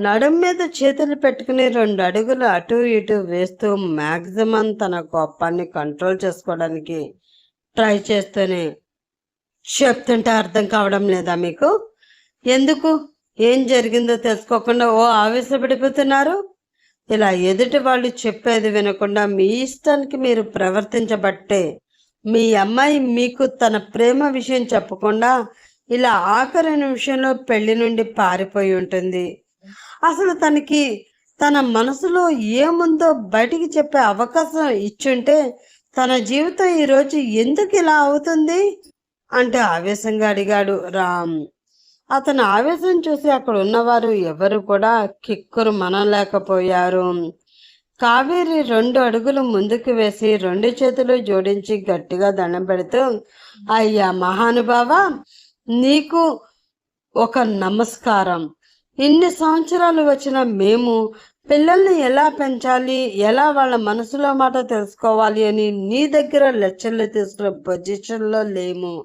నడుం మీద చేతులు పెట్టుకుని 2 అడుగులు అటు ఇటు వేస్తూ మ్యాక్సిమం తన కోపాన్ని కంట్రోల్ చేసుకోవడానికి ట్రై చేస్తూనే, చెప్తుంటే అర్థం కావడం లేదా మీకు? ఎందుకు ఏం జరిగిందో తెలుసుకోకుండా ఓ ఆవేశపడిపోతున్నారు? ఇలా ఎదుటి వాళ్ళు చెప్పేది వినకుండా మీ ఇష్టానికి మీరు ప్రవర్తించబట్టే మీ అమ్మాయి మీకు తన ప్రేమ విషయం చెప్పకుండా ఇలా ఆఖరి నిమిషంలో పెళ్లి నుండి పారిపోయి ఉంటుంది. అసలు తనకి తన మనసులో ఏముందో బయటికి చెప్పే అవకాశం ఇచ్చుంటే తన జీవితం ఈరోజు ఎందుకు ఇలా అవుతుంది అంటే ఆవేశంగా అడిగాడు రామ్. అతని ఆవేశం చూసి అక్కడ ఉన్నవారు ఎవరు కూడా కిక్కురు మనలేకపోయారు. కావేరి 2 అడుగులు ముందుకు వేసి 2 చేతులు జోడించి గట్టిగా దండం పెడుతూ, అయ్యా మహానుభావ, నీకు ఒక నమస్కారం. ఇన్ని సంవత్సరాలు వచ్చిన మేము పిల్లల్ని ఎలా పెంచాలి, ఎలా వాళ్ళ మనసులో మాట తెలుసుకోవాలి అని నీ దగ్గర లెక్చర్లు తీసుకునే పొజిషన్లో లేము.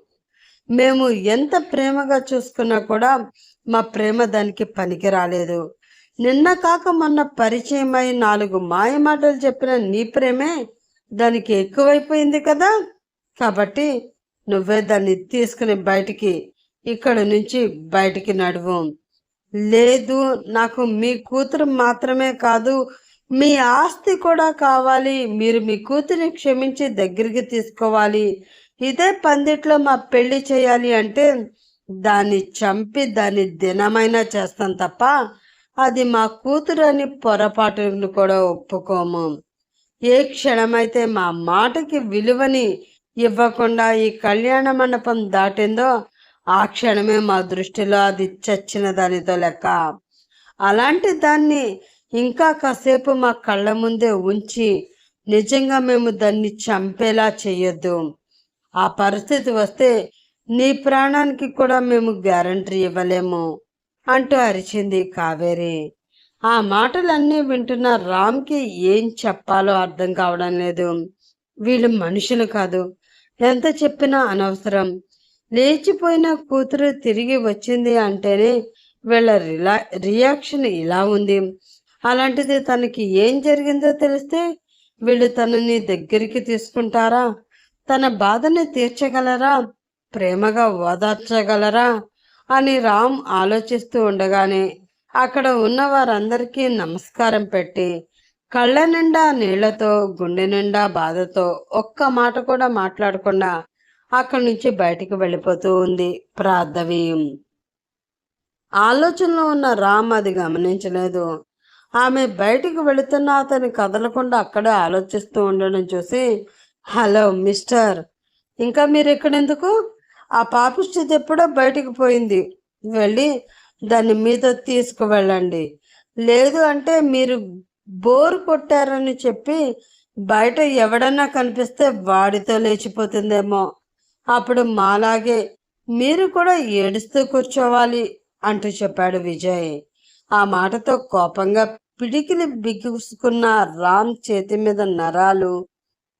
మేము ఎంత ప్రేమగా చూసుకున్నా కూడా మా ప్రేమ దానికి పనికి రాలేదు. నిన్న కాక మొన్న పరిచయమై 4 మాయ మాటలు చెప్పిన నీ ప్రేమే దానికి ఎక్కువైపోయింది కదా. కాబట్టి నువ్వే దాన్ని తీసుకుని ఇక్కడి నుంచి బయటికి నడువు. లేదు, నాకు మీ కూతురు మాత్రమే కాదు మీ ఆస్తి కూడా కావాలి. మీరు మీ కూతురిని క్షమించి దగ్గరికి తీసుకోవాలి. ఇదే పందిట్లో మా పెళ్లి చేయాలి అంటే దాన్ని చంపి దాన్ని దినమైనా చేస్తాం తప్ప అది మా కూతురు అని పొరపాటును కూడా ఒప్పుకోము. ఏ క్షణమైతే మా మాటకి విలువని ఇవ్వకుండా ఈ కళ్యాణ మండపం దాటిందో ఆ క్షణమే మా దృష్టిలో అది చచ్చిన దానితో లెక్క. అలాంటి దాన్ని ఇంకా కాసేపు మా కళ్ళ ముందే ఉంచి నిజంగా మేము దాన్ని చంపేలా చెయ్యొద్దు. ఆ పరిస్థితి వస్తే నీ ప్రాణానికి కూడా మేము గ్యారంటీ ఇవ్వలేము అంటూ అరిచింది కావేరి. ఆ మాటలన్నీ వింటున్న రామ్కి ఏం చెప్పాలో అర్థం కావడం లేదు. వీళ్ళు మనుషులు కాదు, ఎంత చెప్పినా అనవసరం. లేచిపోయిన కూతురు తిరిగి వచ్చింది అంటేనే వీళ్ళ రియాక్షన్ ఇలా ఉంది. అలాంటిది తనకి ఏం జరిగిందో తెలిస్తే వీళ్ళు తనని దగ్గరికి తీసుకుంటారా? తన బాధని తీర్చగలరా? ప్రేమగా ఓదార్చగలరా అని రామ్ ఆలోచిస్తూ ఉండగానే అక్కడ ఉన్న వారందరికీ నమస్కారం పెట్టి కళ్ళ నిండా నీళ్లతో గుండె నిండా బాధతో ఒక్క మాట కూడా మాట్లాడకుండా అక్కడి నుంచి బయటికి వెళ్ళిపోతూ ఉంది ప్రార్థవి. ఆలోచనలో ఉన్న రామ్ అది గమనించలేదు. ఆమె బయటికి వెళుతున్న అతని కదలకుండా అక్కడే ఆలోచిస్తూ ఉండడం చూసి, హలో మిస్టర్, ఇంకా మీరు ఎక్కడెందుకు? ఆ పాపిష్టిది ఎప్పుడో బయటికి పోయింది, వెళ్ళి దాన్ని మీద తీసుకువెళ్ళండి. లేదు అంటే మీరు బోర్ కొట్టారని చెప్పి బయట ఎవడన్నా కనిపిస్తే వాడితో లేచిపోతుందేమో, అప్పుడు మాలాగే మీరు కూడా ఏడుస్తూ కూర్చోవాలి అంటూ చెప్పాడు విజయ్. ఆ మాటతో కోపంగా పిడికిలి బిగుసుకున్న రామ్ చేతి మీద నరాలు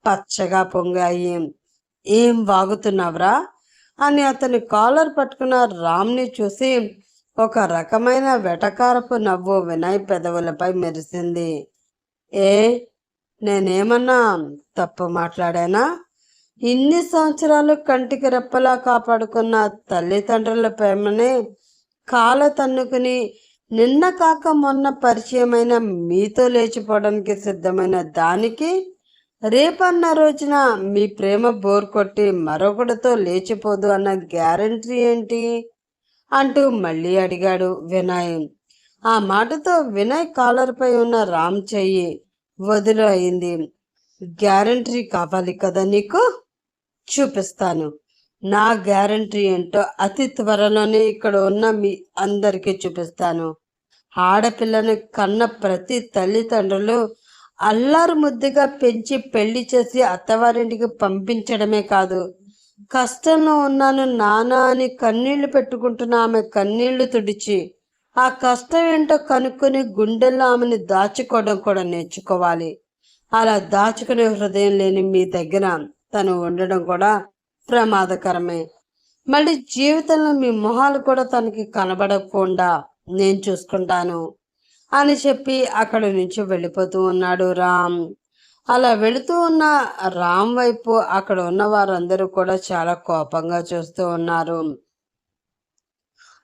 పచ్చగా పొంగాయి. ఏం వాగుతున్నావురా? అని అతని కాలర్ పట్టుకున్న రామ్ని చూసి ఒక రకమైన వెటకారపు నవ్వు వినయ్ పెదవులపై మెరిసింది. ఏ నేనేమన్నా తప్పు మాట్లాడానా? ఇన్ని సంవత్సరాలు కంటికి రెప్పలా కాపాడుకున్న తల్లిదండ్రుల ప్రేమనే కాల తన్నుకుని నిన్న కాక మొన్న పరిచయమైన మీతో లేచిపోవడానికి సిద్ధమైన దానికి రేపన్న రోజున మీ ప్రేమ బోర్ కొట్టి మరొకటితో లేచిపోదు అన్న గ్యారంటీ ఏంటి అంటూ మళ్ళీ అడిగాడు వినయ్. ఆ మాటతో వినయ్ కాలర్పై ఉన్న రామ్ చెయ్యి వదిలి అయింది. గ్యారంటీ కావాలి కదా నీకు? చూపిస్తాను. నా గ్యారంటీ ఏంటో అతి త్వరలోనే ఇక్కడ ఉన్న మీ అందరికీ చూపిస్తాను. ఆడపిల్లని కన్న ప్రతి తల్లిదండ్రులు అల్లారు ముద్దుగా పెంచి పెళ్లి చేసి అత్తవారింటికి పంపించడమే కాదు, కష్టంలో ఉన్నాను నానా అని కన్నీళ్లు పెట్టుకుంటున్న ఆమె కన్నీళ్లు తుడిచి ఆ కష్టం ఏంటో కనుక్కొని గుండెల్లో ఆమెను దాచుకోవడం కూడా నేర్చుకోవాలి. అలా దాచుకునే హృదయం లేని మీ దగ్గర తను ఉండడం కూడా ప్రమాదకరమే. మళ్ళీ జీవితంలో మీ మొహాలు కూడా తనకి కనబడకుండా నేను చూసుకుంటాను అని చెప్పి అక్కడి నుంచి వెళ్ళిపోతూ ఉన్నాడు రామ్. అలా వెళుతూ ఉన్న రామ్ వైపు అక్కడ ఉన్న వారందరూ కూడా చాలా కోపంగా చూస్తూ ఉన్నారు.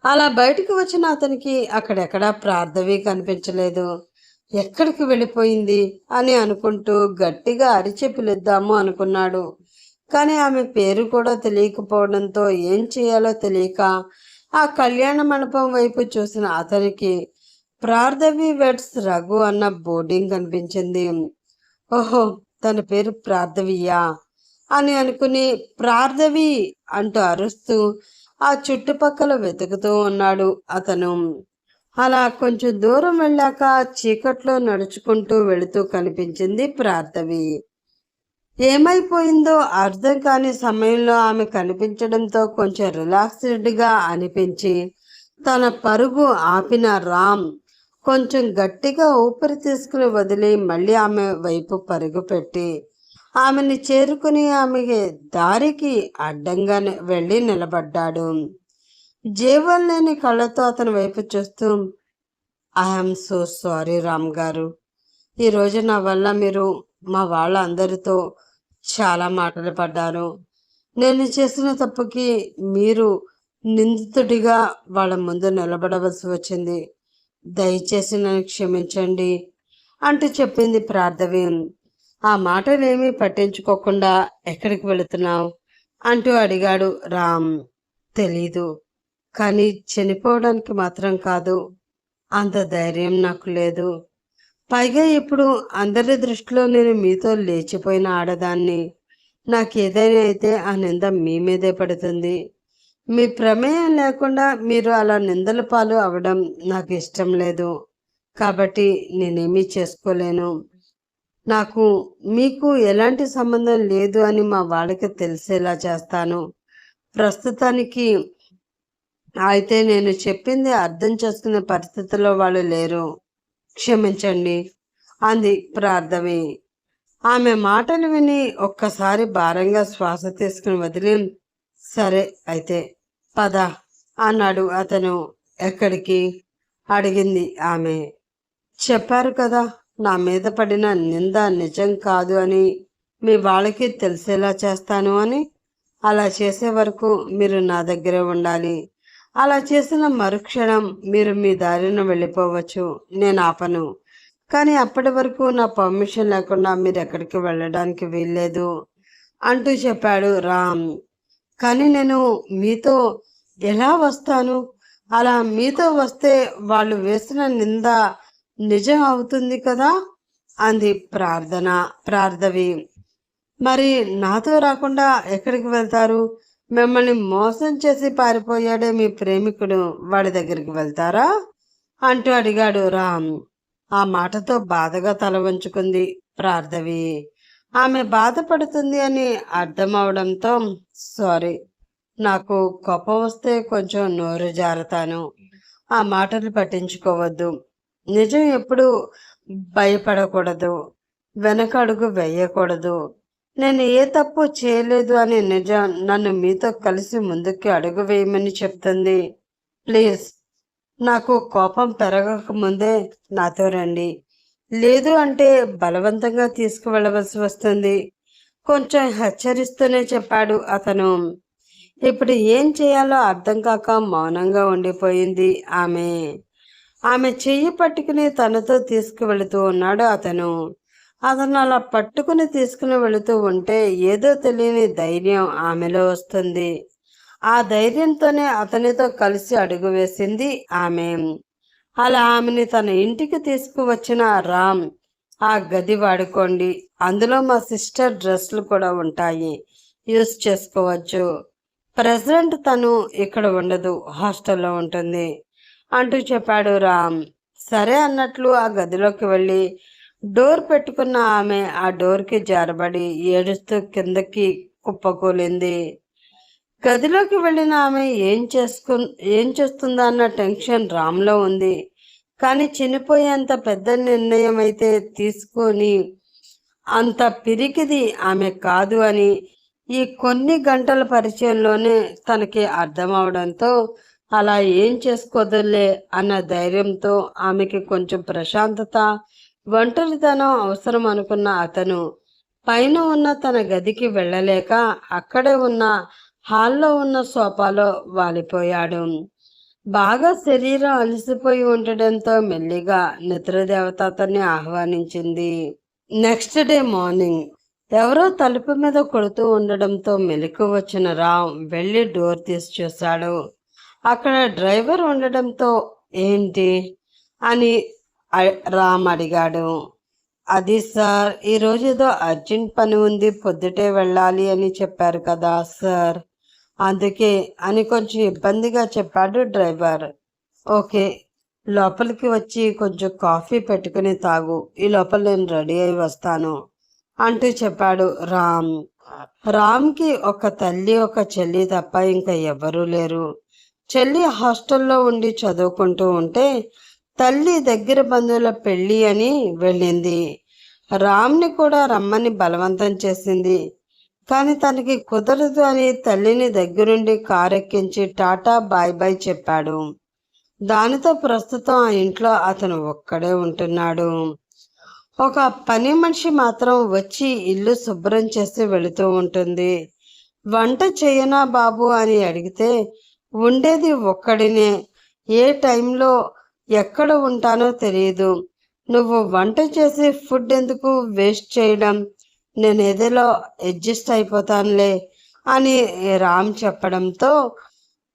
అలా బయటకు వచ్చిన అతనికి అక్కడెక్కడా ప్రార్థవి కనిపించలేదు. ఎక్కడికి వెళ్ళిపోయింది అని అనుకుంటూ గట్టిగా అరిచి పిలుద్దాము అనుకున్నాడు. కానీ ఆమె పేరు కూడా తెలియకపోవడంతో ఏం చేయాలో తెలియక ఆ కళ్యాణ మండపం వైపు చూసిన అతనికి ప్రార్థవి వెడ్స్ రఘు అన్న బోర్డింగ్ కనిపించింది. ఓహో, తన పేరు ప్రార్థవియా అని అనుకుని ప్రార్థవి అంటూ అరుస్తూ ఆ చుట్టుపక్కల వెతుకుతూ ఉన్నాడు అతను. అలా కొంచెం దూరం వెళ్ళాక చీకట్లో నడుచుకుంటూ వెళుతూ కనిపించింది ప్రార్థవి. ఏమైపోయిందో అర్థం కాని సమయంలో ఆమె కనిపించడంతో కొంచెం రిలాక్స్డ్గా అనిపించి తన పరుగు ఆపిన రామ్ కొంచెం గట్టిగా ఊపిరి తీసుకుని వదిలి మళ్ళీ ఆమె వైపు పరుగు పెట్టి ఆమెని చేరుకుని ఆమెకి దారికి అడ్డంగా వెళ్ళి నిలబడ్డాడు. జీవం లేని కళ్ళతో అతని వైపు చూస్తూ, ఐఎమ్ సో సారీ రామ్ గారు, ఈరోజు నా వల్ల మీరు మా వాళ్ళందరితో చాలా మాటలు పడ్డారు. నేను చేసిన తప్పుకి మీరు నిందితుడిగా వాళ్ళ ముందు నిలబడవలసి వచ్చింది. దయచేసి నన్ను క్షమించండి అంటూ చెప్పింది ప్రార్థవి. ఆ మాటలేమీ పట్టించుకోకుండా ఎక్కడికి వెళుతున్నావు అంటూ అడిగాడు రామ్. తెలీదు, కానీ చనిపోవడానికి మాత్రం కాదు, అంత ధైర్యం నాకు లేదు. పైగా ఇప్పుడు అందరి దృష్టిలో నేను మీతో లేచిపోయిన ఆడదాన్ని. నాకేదైనా అయితే ఆ నింద మీ మీదే పడుతుంది. మీ ప్రమేయం లేకుండా మీరు అలా నిందల పాలు అవడం నాకు ఇష్టం లేదు. కాబట్టి నేనేమీ చేసుకోలేను. నాకు మీకు ఎలాంటి సంబంధం లేదు అని మా వాళ్ళకి తెలిసేలా చేస్తాను. ప్రస్తుతానికి అయితే నేను చెప్పింది అర్థం చేసుకునే పరిస్థితిలో వాళ్ళు లేరు. క్షమించండి అంది ప్రార్థవి. ఆమె మాటలు విని ఒక్కసారి భారంగా శ్వాస తీసుకుని వదిలి, సరే అయితే పద అన్నాడు అతను. ఎక్కడికి అడిగింది ఆమె. చెప్పారు కదా, నా మీద పడిన నింద నిజం కాదు అని మీ వాళ్ళకి తెలిసేలా చేస్తాను అని. అలా చేసే వరకు మీరు నా దగ్గరే ఉండాలి. అలా చేసిన మరుక్షణం మీరు మీ దారిన వెళ్ళిపోవచ్చు, నేను ఆపను. కానీ అప్పటి వరకు నా పర్మిషన్ లేకుండా మీరు ఎక్కడికి వెళ్ళడానికి వీల్లేదు అంటూ చెప్పాడు రామ్. కానీ నేను మీతో ఎలా వస్తాను? అలా మీతో వస్తే వాళ్ళు వేసిన నింద నిజం అవుతుంది కదా అంది ప్రార్థవి. మరి నాతో రాకుండా ఎక్కడికి వెళ్తారు? మిమ్మల్ని మోసం చేసి పారిపోయాడే మీ ప్రేమికుడు, వాడి దగ్గరికి వెళ్తారా అంటూ అడిగాడు రామ్. ఆ మాటతో బాధగా తల వంచుకుంది ప్రార్థవి. ఆమె బాధపడుతుంది అని అర్థం అవడంతో, సారీ, నాకు కోపం వస్తే కొంచెం నోరు జారుతాను. ఆ మాటలు పట్టించుకోవద్దు. నిజం ఎప్పుడు భయపడకూడదు, వెనక అడుగు వేయకూడదు. నేను ఏ తప్పు చేయలేదు అని నిజం నన్ను మీతో కలిసి ముందుకి అడుగు వేయమని చెప్తుంది. ప్లీజ్ నాకు కోపం పెరగక ముందే నాతో రండి. లేదు అంటే బలవంతంగా తీసుకువెళ్ళవలసి వస్తుంది. కొంచెం హెచ్చరిస్తూనే చెప్పాడు అతను. ఇప్పుడు ఏం చేయాలో అర్థం కాక మౌనంగా ఉండిపోయింది ఆమె. ఆమె చెయ్యి పట్టుకుని తనతో తీసుకువెళుతూ ఉన్నాడు అతను. అతను అలా పట్టుకుని తీసుకుని వెళుతూ ఉంటే ఏదో తెలియని ధైర్యం ఆమెలో వస్తుంది. ఆ ధైర్యంతోనే అతనితో కలిసి అడుగు వేసింది ఆమె. అలా ఆమెని తన ఇంటికి తీసుకువచ్చిన రామ్, ఆ గది వాడుకోండి, అందులో మా సిస్టర్ డ్రెస్లు కూడా ఉంటాయి, యూస్ చేసుకోవచ్చు. ప్రెసిడెంట్ తను ఇక్కడ ఉండదు, హాస్టల్లో ఉంటుంది అంటూ చెప్పాడు రామ్. సరే అన్నట్లు ఆ గదిలోకి వెళ్ళి డోర్ పెట్టుకున్న ఆమె ఆ డోర్కి జారబడి ఏడుస్తూ కిందకి కుప్పకూలింది. గదిలోకి వెళ్ళిన ఆమె ఏం చేస్తుందా అన్న టెన్షన్ రామ్లో ఉంది. కానీ చనిపోయేంత పెద్ద నిర్ణయం అయితే తీసుకొని అంత పిరికిది ఆమె కాదు అని ఈ కొన్ని గంటల పరిచయంలోనే తనకి అర్థమవడంతో అలా ఏం చేసుకోదులే అన్న ధైర్యంతో ఆమెకి కొంచెం ప్రశాంతత, ఒంటరితనం అవసరం అనుకున్న అతను పైన ఉన్న తన గదికి వెళ్ళలేక అక్కడే ఉన్న హాల్లో ఉన్న సోఫాలో వాలిపోయాడు. బాగా శరీరం అలసిపోయి ఉండడంతో మెల్లిగా నిద్రదేవత అతన్ని ఆహ్వానించింది. నెక్స్ట్ డే మార్నింగ్ ఎవరో తలుపు మీద కొడుతూ ఉండడంతో మెలకు వచ్చిన రామ్ వెళ్ళి డోర్ తీసి చూశాడు. అక్కడ డ్రైవర్ ఉండడంతో ఏంటి అని రామ్ అడిగాడు. అది సార్, ఈరోజు ఏదో అర్జెంట్ పని ఉంది, పొద్దుటే వెళ్ళాలి అని చెప్పారు కదా సార్, అందుకే అని కొంచెం ఇబ్బందిగా చెప్పాడు డ్రైవర్. ఓకే, లోపలికి వచ్చి కొంచెం కాఫీ పెట్టుకుని తాగు, ఈ లోపల నేను రెడీ అయి వస్తాను అంటూ చెప్పాడు రామ్. రామ్కి ఒక తల్లి ఒక చెల్లి తప్ప ఇంకా ఎవరూ లేరు. చెల్లి హాస్టల్లో ఉండి చదువుకుంటూ ఉంటే తల్లి దగ్గర బంధువుల పెళ్ళి అని వెళ్ళింది. రామ్ని కూడా రమ్మని బలవంతం చేసింది. కానీ తనకి కుదరదు అని తల్లిని దగ్గరుండి కారెక్కించి టాటా బాయ్ బాయ్ చెప్పాడు. దానితో ప్రస్తుతం ఆ ఇంట్లో అతను ఒక్కడే ఉంటున్నాడు. ఒక పని మనిషి మాత్రం వచ్చి ఇల్లు శుభ్రం చేసి వెళుతూ ఉంటుంది. వంట చేయనా బాబు అని అడిగితే ఉండేది ఒక్కడినే, ఏ టైంలో ఎక్కడ ఉంటానో తెలియదు, నువ్వు వంట చేసి ఫుడ్ ఎందుకు వేస్ట్ చేయడం, నేను ఏదేలో అడ్జస్ట్ అయిపోతానులే అని రామ్ చెప్పడంతో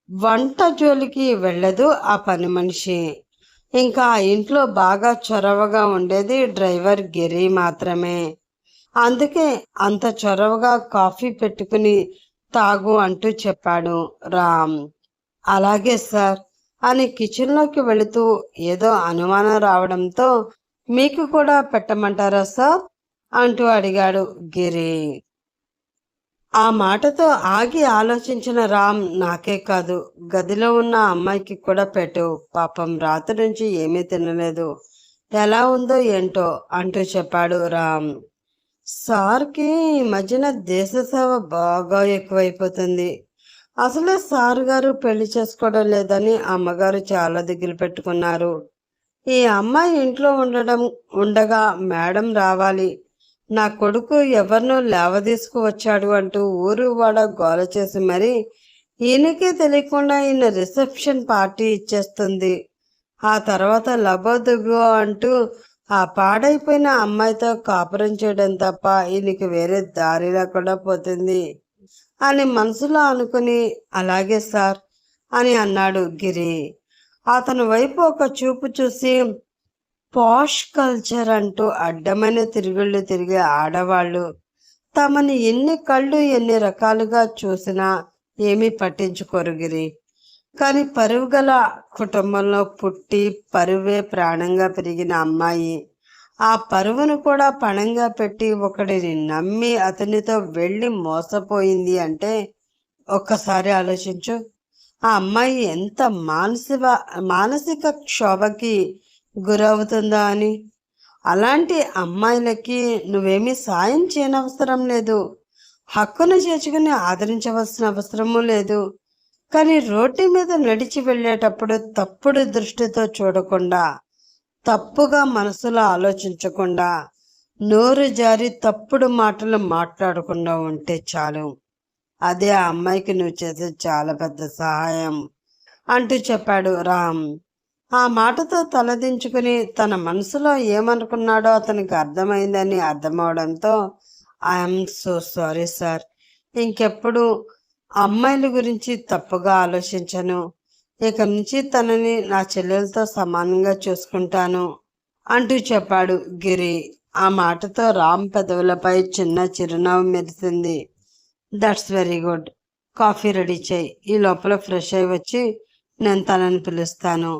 వంట జోలికి వెళ్ళదు ఆ పని మనిషి. ఇంకా ఆ ఇంట్లో బాగా చొరవగా ఉండేది డ్రైవర్ గిరి మాత్రమే. అందుకే అంత చొరవగా కాఫీ పెట్టుకుని తాగు అంటూ చెప్పాడు రామ్. అలాగే సార్ అని కిచెన్లోకి వెళుతూ ఏదో అనుమానం రావడంతో మీకు కూడా పెట్టమంటారా సార్ అంటూ అడిగాడు గిరి. ఆ మాటతో ఆగి ఆలోచించిన రామ్, నాకే కాదు గదిలో ఉన్న అమ్మాయికి కూడా పెట్టు, పాపం రాత్రి నుంచి ఏమీ తినలేదు, ఎలా ఉందో ఏంటో అంటూ చెప్పాడు రామ్. సార్కి ఈ మధ్యన దేశ సేవ బాగా ఎక్కువైపోతుంది. అసలే సార్ గారు పెళ్లి చేసుకోవడం లేదని అమ్మగారు చాలా దిగులు పెట్టుకున్నారు. ఈ అమ్మాయి ఇంట్లో ఉండగా మేడం రావాలి, నా కొడుకు ఎవరినో లేవదీసుకువచ్చాడు అంటూ ఊరు వాడ గోల చేసి మరి ఈయనకే తెలియకుండా ఈయన రిసెప్షన్ పార్టీ ఇచ్చేస్తుంది. ఆ తర్వాత లబోదుబో అంటూ ఆ పాడైపోయిన అమ్మాయితో కాపురం చేయడం తప్ప ఈయనకి వేరే దారి లేకుండా పోతుంది అని మనసులో అనుకుని అలాగే సార్ అని అన్నాడు గిరి. అతని వైపు ఒక చూపు చూసి, పాష్ కల్చర్ అంటూ అడ్డమైన తిరుగుళ్ళు తిరిగే ఆడవాళ్ళు తమని ఎన్ని కళ్ళు ఎన్ని రకాలుగా చూసినా ఏమీ పట్టించుకోరు గిరి. కానీ పరువు గల కుటుంబంలో పుట్టి పరువే ప్రాణంగా పెరిగిన అమ్మాయి ఆ పరువును కూడా పణంగా పెట్టి ఒకడిని నమ్మి అతనితో వెళ్ళి మోసపోయింది అంటే ఒక్కసారి ఆలోచించు, ఆ అమ్మాయి ఎంత మానసిక క్షోభకి గురవుతుందా అని. అలాంటి అమ్మాయిలకి నువ్వేమీ సాయం చేయనవసరం లేదు, హక్కును చేర్చుకుని ఆదరించవలసిన అవసరము లేదు. కానీ రోడ్డు మీద నడిచి వెళ్ళేటప్పుడు తప్పుడు దృష్టితో చూడకుండా, తప్పుగా మనసులో ఆలోచించకుండా, నోరు జారి తప్పుడు మాటలు మాట్లాడకుండా ఉంటే చాలు. అదే ఆ అమ్మాయికి నువ్వు చేసే చాలా పెద్ద సహాయం అంటూ చెప్పాడు రామ్. ఆ మాటతో తలదించుకుని తన మనసులో ఏమనుకున్నాడో అతనికి అర్థమవడంతో ఐఎమ్ సో సారీ సార్, ఇంకెప్పుడు అమ్మాయిల గురించి తప్పుగా ఆలోచించను, ఇక నుంచి తనని నా చెల్లెలతో సమానంగా చూసుకుంటాను అంటూ చెప్పాడు గిరి. ఆ మాటతో రామ్ పెదవులపై చిన్న చిరునవ్వు మెరిసింది. That's very good, coffee ready చేయి, ఈ లోపల ఫ్రెష్ అయి వచ్చి నేను తనని పిలుస్తాను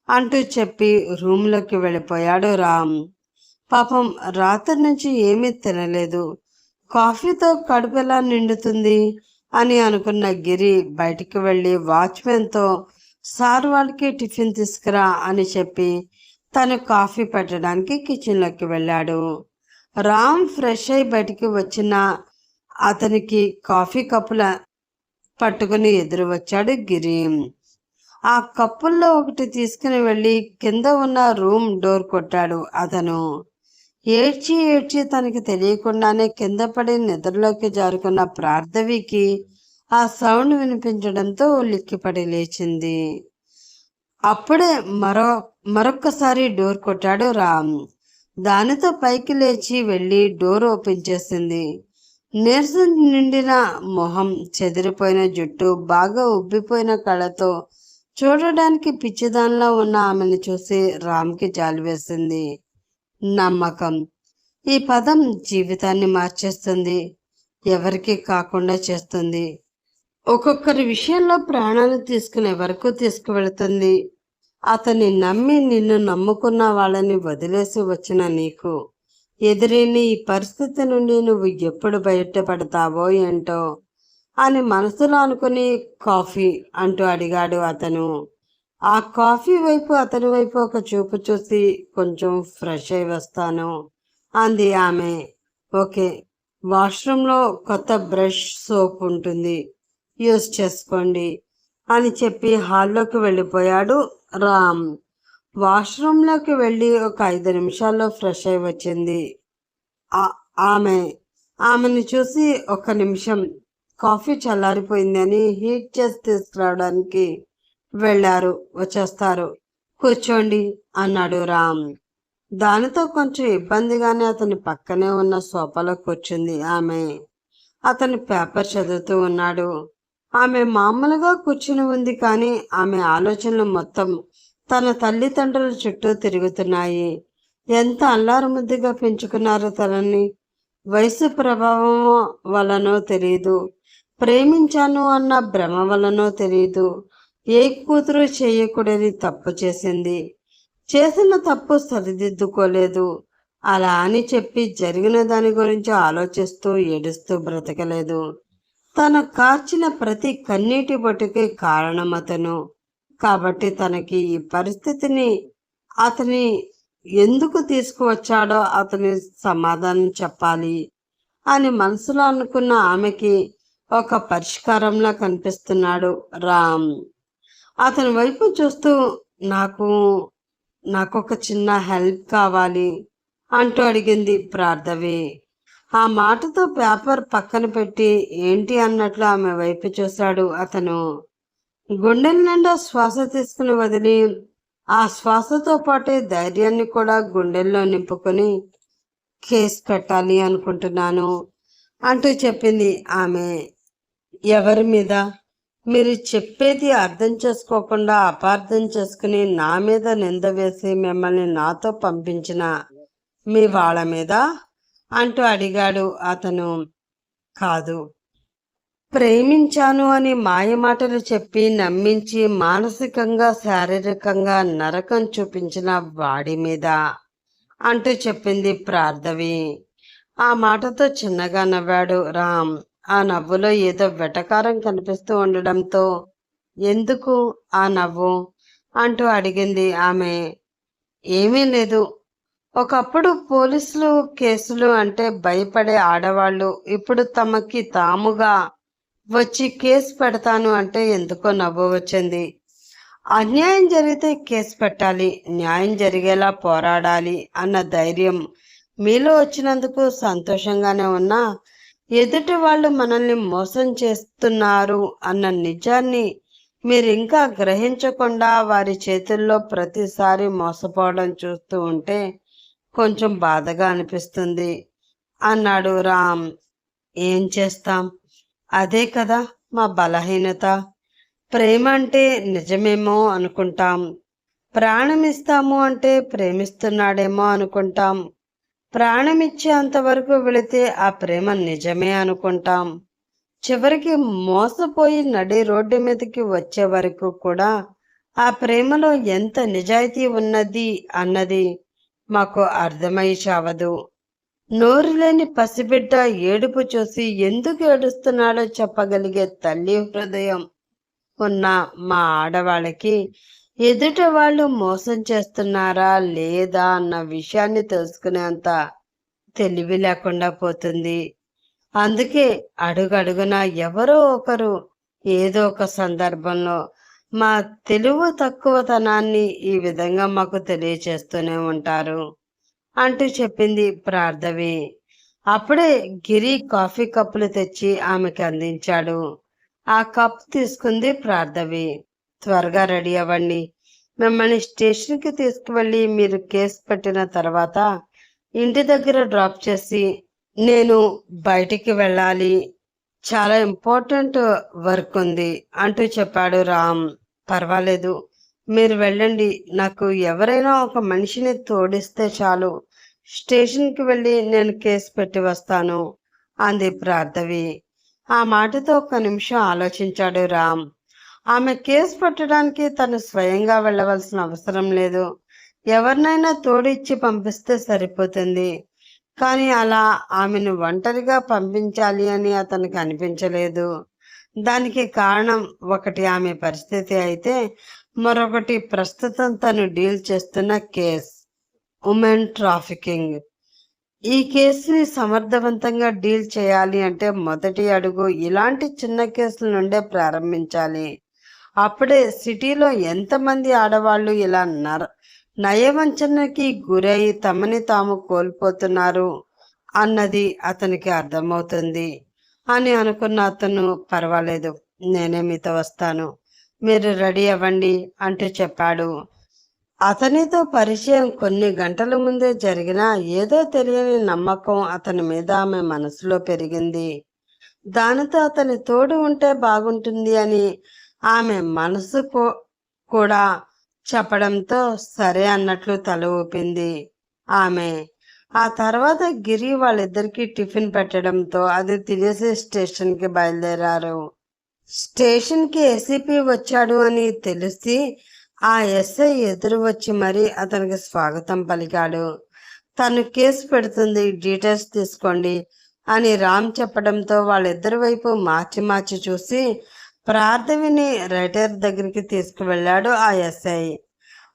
అంటూ చెప్పి రూమ్లోకి వెళ్ళిపోయాడు రామ్. పాపం రాత్రి నుంచి ఏమీ తినలేదు, కాఫీతో కడుపు ఎలా నిండుతుంది అని అనుకున్న గిరి బయటికి వెళ్ళి వాచ్మెన్తో సార్ వాళ్ళకి టిఫిన్ తీసుకురా అని చెప్పి తను కాఫీ పెట్టడానికి కిచెన్లోకి వెళ్ళాడు. రామ్ ఫ్రెష్ అయి బయటికి వచ్చిన అతనికి కాఫీ కప్పుల పట్టుకుని ఎదురు వచ్చాడు గిరి. ఆ కప్పుల్లో ఒకటి తీసుకుని వెళ్ళి కింద ఉన్న రూమ్ డోర్ కొట్టాడు అతను. ఏడ్చి ఏడ్చి తనకి తెలియకుండానే కింద పడి నిద్రలోకి జారుకున్న ప్రార్థవికి ఆ సౌండ్ వినిపించడంతో లిక్కిపడి లేచింది. అప్పుడే మరొక్కసారి డోర్ కొట్టాడు రామ్. దానితో పైకి లేచి వెళ్ళి డోర్ ఓపెన్ చేసింది. నీరసం నిండిన మొహం, చెదిరిపోయిన జుట్టు, బాగా ఉబ్బిపోయిన కళ్ళతో చూడడానికి పిచ్చిదానిలా ఉన్న ఆమెను చూసి రామ్కి జాలి వేసింది. నమ్మకం, ఈ పదం జీవితాన్ని మార్చేస్తుంది, ఎవరికి కాకుండా చేస్తుంది, ఒక్కొక్కరి విషయంలో ప్రాణాలు తీసుకునే వరకు తీసుకువెళుతుంది. అతన్ని నమ్మి నిన్ను నమ్ముకున్న వాళ్ళని వదిలేసి వచ్చిన నీకు ఎదురైన ఈ పరిస్థితి నుండి నువ్వు ఎప్పుడు బయటపడతావో ఏంటో అని మనసులో అనుకుని కాఫీ అంటూ అడిగాడు అతను. ఆ కాఫీ వైపు అతని వైపు ఒక చూపు చూసి కొంచెం ఫ్రెష్ అయి వస్తాను అంది ఆమె. ఓకే, వాష్రూమ్లో కొత్త బ్రష్ సోప్ ఉంటుంది, యూజ్ చేసుకోండి అని చెప్పి హాల్లోకి వెళ్ళిపోయాడు రామ్. వాష్రూమ్లోకి వెళ్ళి ఒక 5 నిమిషాల్లో ఫ్రెష్ అయి వచ్చింది. ఆమెను చూసి 1 నిమిషం, కాఫీ చల్లారిపోయిందని హీట్ చేసి తీసుకురావడానికి వెళ్ళారు, వచ్చేస్తారు, కూర్చోండి అన్నాడు రామ్. దానితో కొంచెం ఇబ్బందిగానే అతని పక్కనే ఉన్న సోఫాలో కూర్చుంది ఆమె. అతని పేపర్ చదువుతూ ఉన్నాడు. ఆమె మామూలుగా కూర్చుని ఉంది, కానీ ఆమె ఆలోచనలు మొత్తం తన తల్లిదండ్రుల చుట్టూ తిరుగుతున్నాయి. ఎంత అల్లారుముద్దుగా పెంచుకున్నారో తనని, వయసు ప్రభావం వలనో తెలియదు, ప్రేమించాను అన్న భ్రమ వలనో తెలియదు, ఏ కూతురు చేయకూడని తప్పు చేసింది, చేసిన తప్పు సరిదిద్దుకోలేదు. అలా అని చెప్పి జరిగిన దాని గురించి ఆలోచిస్తూ ఏడుస్తూ బ్రతకలేదు. తను కార్చిన ప్రతి కన్నీటి బొట్టుకి కారణం అతను. కాబట్టి తనకి ఈ పరిస్థితిని అతని ఎందుకు తీసుకువచ్చాడో అతని సమాధానం చెప్పాలి అని మనసులో అనుకున్న ఆమెకి ఒక పరిష్కారంలా కనిపిస్తున్నాడు రామ్. అతని వైపు చూస్తూ నాకొక చిన్న హెల్ప్ కావాలి అంటూ అడిగింది ప్రార్థవి. ఆ మాటతో పేపర్ పక్కన పెట్టి ఏంటి అన్నట్లు ఆమె వైపు చూశాడు అతను. గుండెల నిండా శ్వాస తీసుకుని వదిలి ఆ శ్వాసతో పాటే ధైర్యాన్ని కూడా గుండెల్లో నింపుకొని కేసు పెట్టాలి అనుకుంటున్నాను అంటూ చెప్పింది ఆమె. ఎవరి మీద? మీరు చెప్పేది అర్థం చేసుకోకుండా అపార్థం చేసుకుని నా మీద నింద వేసి మిమ్మల్ని నాతో పంపించిన మీ వాళ్ళ మీద అంటూ అడిగాడు అతను. కాదు, ప్రేమించాను అని మాయమాటలు చెప్పి నమ్మించి మానసికంగా శారీరకంగా నరకం చూపించిన వాడి మీద అంటూ చెప్పింది ప్రార్థవి. ఆ మాటతో చిన్నగా నవ్వాడు రామ్. ఆ నవ్వులో ఏదో వెటకారం కనిపిస్తూ ఉండడంతో ఎందుకు ఆ నవ్వు అంటూ అడిగింది ఆమె. ఏమీ లేదు, ఒకప్పుడు పోలీసులు కేసులు అంటే భయపడే ఆడవాళ్ళు ఇప్పుడు తమకి తాముగా వచ్చి కేసు పెడతాను అంటే ఎందుకో నవ్వు వచ్చింది. అన్యాయం జరిగితే కేసు పెట్టాలి, న్యాయం జరిగేలా పోరాడాలి అన్న ధైర్యం మీలో వచ్చినందుకు సంతోషంగానే ఉన్నా, ఎదుటి వాళ్ళు మనల్ని మోసం చేస్తున్నారు అన్న నిజాన్ని మీరు ఇంకా గ్రహించకుండా వారి చేతుల్లో ప్రతిసారి మోసపోవడం చూస్తూ ఉంటే కొంచెం బాధగా అనిపిస్తుంది అన్నాడు రామ్. ఏం చేస్తాం, అదే కదా మా బలహీనత. ప్రేమ అంటే నిజమేమో అనుకుంటాం, ప్రాణం ఇస్తాము అంటే ప్రేమిస్తున్నాడేమో అనుకుంటాం, ప్రాణం ఇచ్చేంత వరకు వెళితే ఆ ప్రేమ నిజమే అనుకుంటాం. చివరికి మోసపోయి నడి రోడ్డు మీదకి వచ్చే వరకు కూడా ఆ ప్రేమలో ఎంత నిజాయితీ ఉన్నది అన్నది మాకు అర్థమై చావదు. నోరు లేని పసిబిడ్డ ఏడుపు చూసి ఎందుకు ఏడుస్తున్నాడో చెప్పగలిగే తల్లి హృదయం ఉన్న మా ఆడవాళ్ళకి ఎదుటి వాళ్ళు మోసం చేస్తున్నారా లేదా అన్న విషయాన్ని తెలుసుకునేంత తెలివి లేకుండా పోతుంది. అందుకే అడుగడుగున ఎవరో ఒకరు ఏదో ఒక సందర్భంలో మా తెలివి తక్కువతనాన్ని ఈ విధంగా మాకు తెలియచేస్తూనే ఉంటారు అంటూ చెప్పింది ప్రార్థవి. అప్పుడే గిరి కాఫీ కప్పులు తెచ్చి ఆమెకి అందించాడు. ఆ కప్ తీసుకుంది ప్రార్థవి. త్వరగా రెడీ అవ్వండి, మిమ్మల్ని స్టేషన్కి తీసుకువెళ్ళి మీరు కేసు పెట్టిన తర్వాత ఇంటి దగ్గర డ్రాప్ చేసి నేను బయటికి వెళ్ళాలి, చాలా ఇంపార్టెంట్ వర్క్ ఉంది అంటూ చెప్పాడు రామ్. పర్వాలేదు, మీరు వెళ్ళండి, నాకు ఎవరైనా ఒక మనిషిని తోడిస్తే చాలు, స్టేషన్కి వెళ్ళి నేను కేసు పెట్టి వస్తాను అంది ప్రార్థవి. ఆ మాటతో ఒక్క నిమిషం ఆలోచించాడు రామ్. ఆమె కేసు పెట్టడానికి తను స్వయంగా వెళ్ళవలసిన అవసరం లేదు, ఎవరినైనా తోడిచ్చి పంపిస్తే సరిపోతుంది. కానీ అలా ఆమెను ఒంటరిగా పంపించాలి అని అతనికి అనిపించలేదు. దానికి కారణం ఒకటి ఆమె పరిస్థితి అయితే, మరొకటి ప్రస్తుతం తను డీల్ చేస్తున్న కేస్, ఉమెన్ ట్రాఫికింగ్. ఈ కేసుని సమర్థవంతంగా డీల్ చేయాలి అంటే మొదటి అడుగు ఇలాంటి చిన్న కేసుల నుండే ప్రారంభించాలి. అప్పుడే సిటీలో ఎంతమంది ఆడవాళ్ళు ఇలా నయవంచనకి గురై తమని తాము కోల్పోతున్నారు అన్నది అతనికి అర్థమవుతుంది అని అనుకున్న అతను, పర్వాలేదు, నేనే మీతో వస్తాను, మీరు రెడీ అవ్వండి అంటూ చెప్పాడు. అతనితో పరిచయం కొన్ని గంటల ముందే జరిగిన ఏదో తెలియని నమ్మకం అతని మీద ఆమె మనసులో పెరిగింది. దానితో అతని తోడు ఉంటే బాగుంటుంది అని ఆమె మనసు కూడా చెప్పడంతో సరే అన్నట్లు తల ఊపింది ఆమె. ఆ తర్వాత గిరి వాళ్ళిద్దరికీ టిఫిన్ పెట్టడంతో అది తినేసి స్టేషన్కి బయలుదేరారు. స్టేషన్కి ఏసీపీ వచ్చాడు అని తెలిసి ఆ ఎస్ఐ ఎదురు వచ్చి మరీ అతనికి స్వాగతం పలికాడు. తను కేసు పెడుతుంది, డీటెయిల్స్ తీసుకోండి అని రామ్ చెప్పడంతో వాళ్ళిద్దరి వైపు మార్చి మార్చి చూసి ప్రార్థవిని రైటర్ దగ్గరికి తీసుకువెళ్ళాడు ఆ ఎస్ఐ.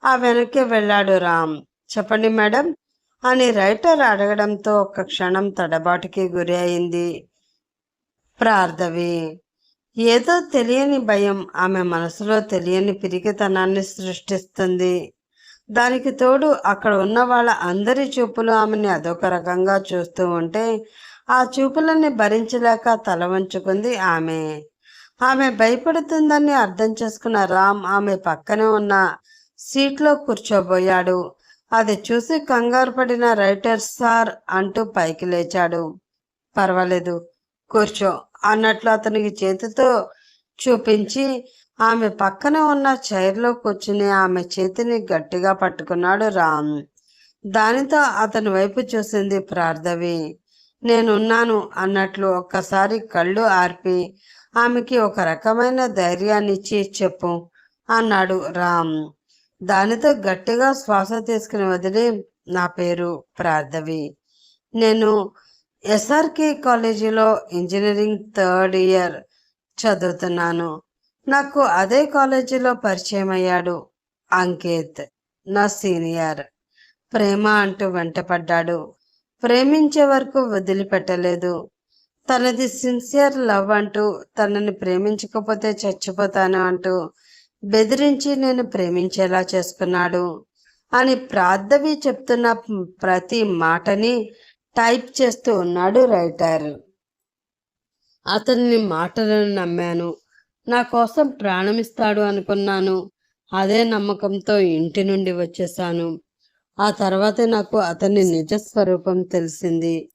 ఆ వెనక్కి వెళ్ళాడు రామ్. చెప్పండి మేడం అని రైటర్ అడగడంతో ఒక్క క్షణం తడబాటుకి గురి అయింది ప్రార్థవి. ఏదో తెలియని భయం ఆమె మనసులో తెలియని పిరికితనాన్ని సృష్టిస్తుంది. దానికి తోడు అక్కడ ఉన్న వాళ్ళ అందరి చూపులు ఆమెని అదొక రకంగా చూస్తూ ఉంటే ఆ చూపులన్నీ భరించలేక తల వంచుకుంది ఆమె. ఆమె భయపడుతుందని అర్థం చేసుకున్న రామ్ ఆమె పక్కనే ఉన్న సీట్లో కూర్చోబోయాడు. అది చూసి కంగారు పడిన రైటర్ సార్ అంటూ పైకి లేచాడు. పర్వాలేదు, కూర్చో అన్నట్లు అతనికి చేతితో చూపించి ఆమె పక్కన ఉన్న చైర్లో కూర్చుని ఆమె చేతిని గట్టిగా పట్టుకున్నాడు రామ్. దానితో అతని వైపు చూసింది ప్రార్థవి. నేనున్నాను అన్నట్లు ఒక్కసారి కళ్ళు ఆర్పి ఆమెకి ఒక రకమైన ధైర్యాన్నిచ్చి చెప్పు అన్నాడు రామ్. దానితో గట్టిగా శ్వాస తీసుకుని వదిలి, నా పేరు ప్రార్థవి, నేను ఎస్ఆర్కే కాలేజీలో ఇంజనీరింగ్ 3rd ఇయర్ చదువుతున్నాను. నాకు అదే కాలేజీలో పరిచయం అయ్యాడు అంకిత్, నా సీనియర్. ప్రేమ అంటూ వెంటపడ్డాడు. ప్రేమించే వరకు వదిలిపెట్టలేదు. తనది సిన్సియర్ లవ్ అంటూ, తనని ప్రేమించకపోతే చచ్చిపోతాను అంటూ బెదిరించి నేను ప్రేమించేలా చేసుకున్నాడు అని ప్రార్థవి చెప్తున్న ప్రతి మాటని టైప్ చేస్తూ ఉన్నాడు రైటర్. అతని మాటలను నమ్మాను. నా కోసం ప్రాణమిస్తాడు అనుకున్నాను. అదే నమ్మకంతో ఇంటి నుండి వచ్చేశాను. ఆ తర్వాతే నాకు అతని నిజస్వరూపం తెలిసింది.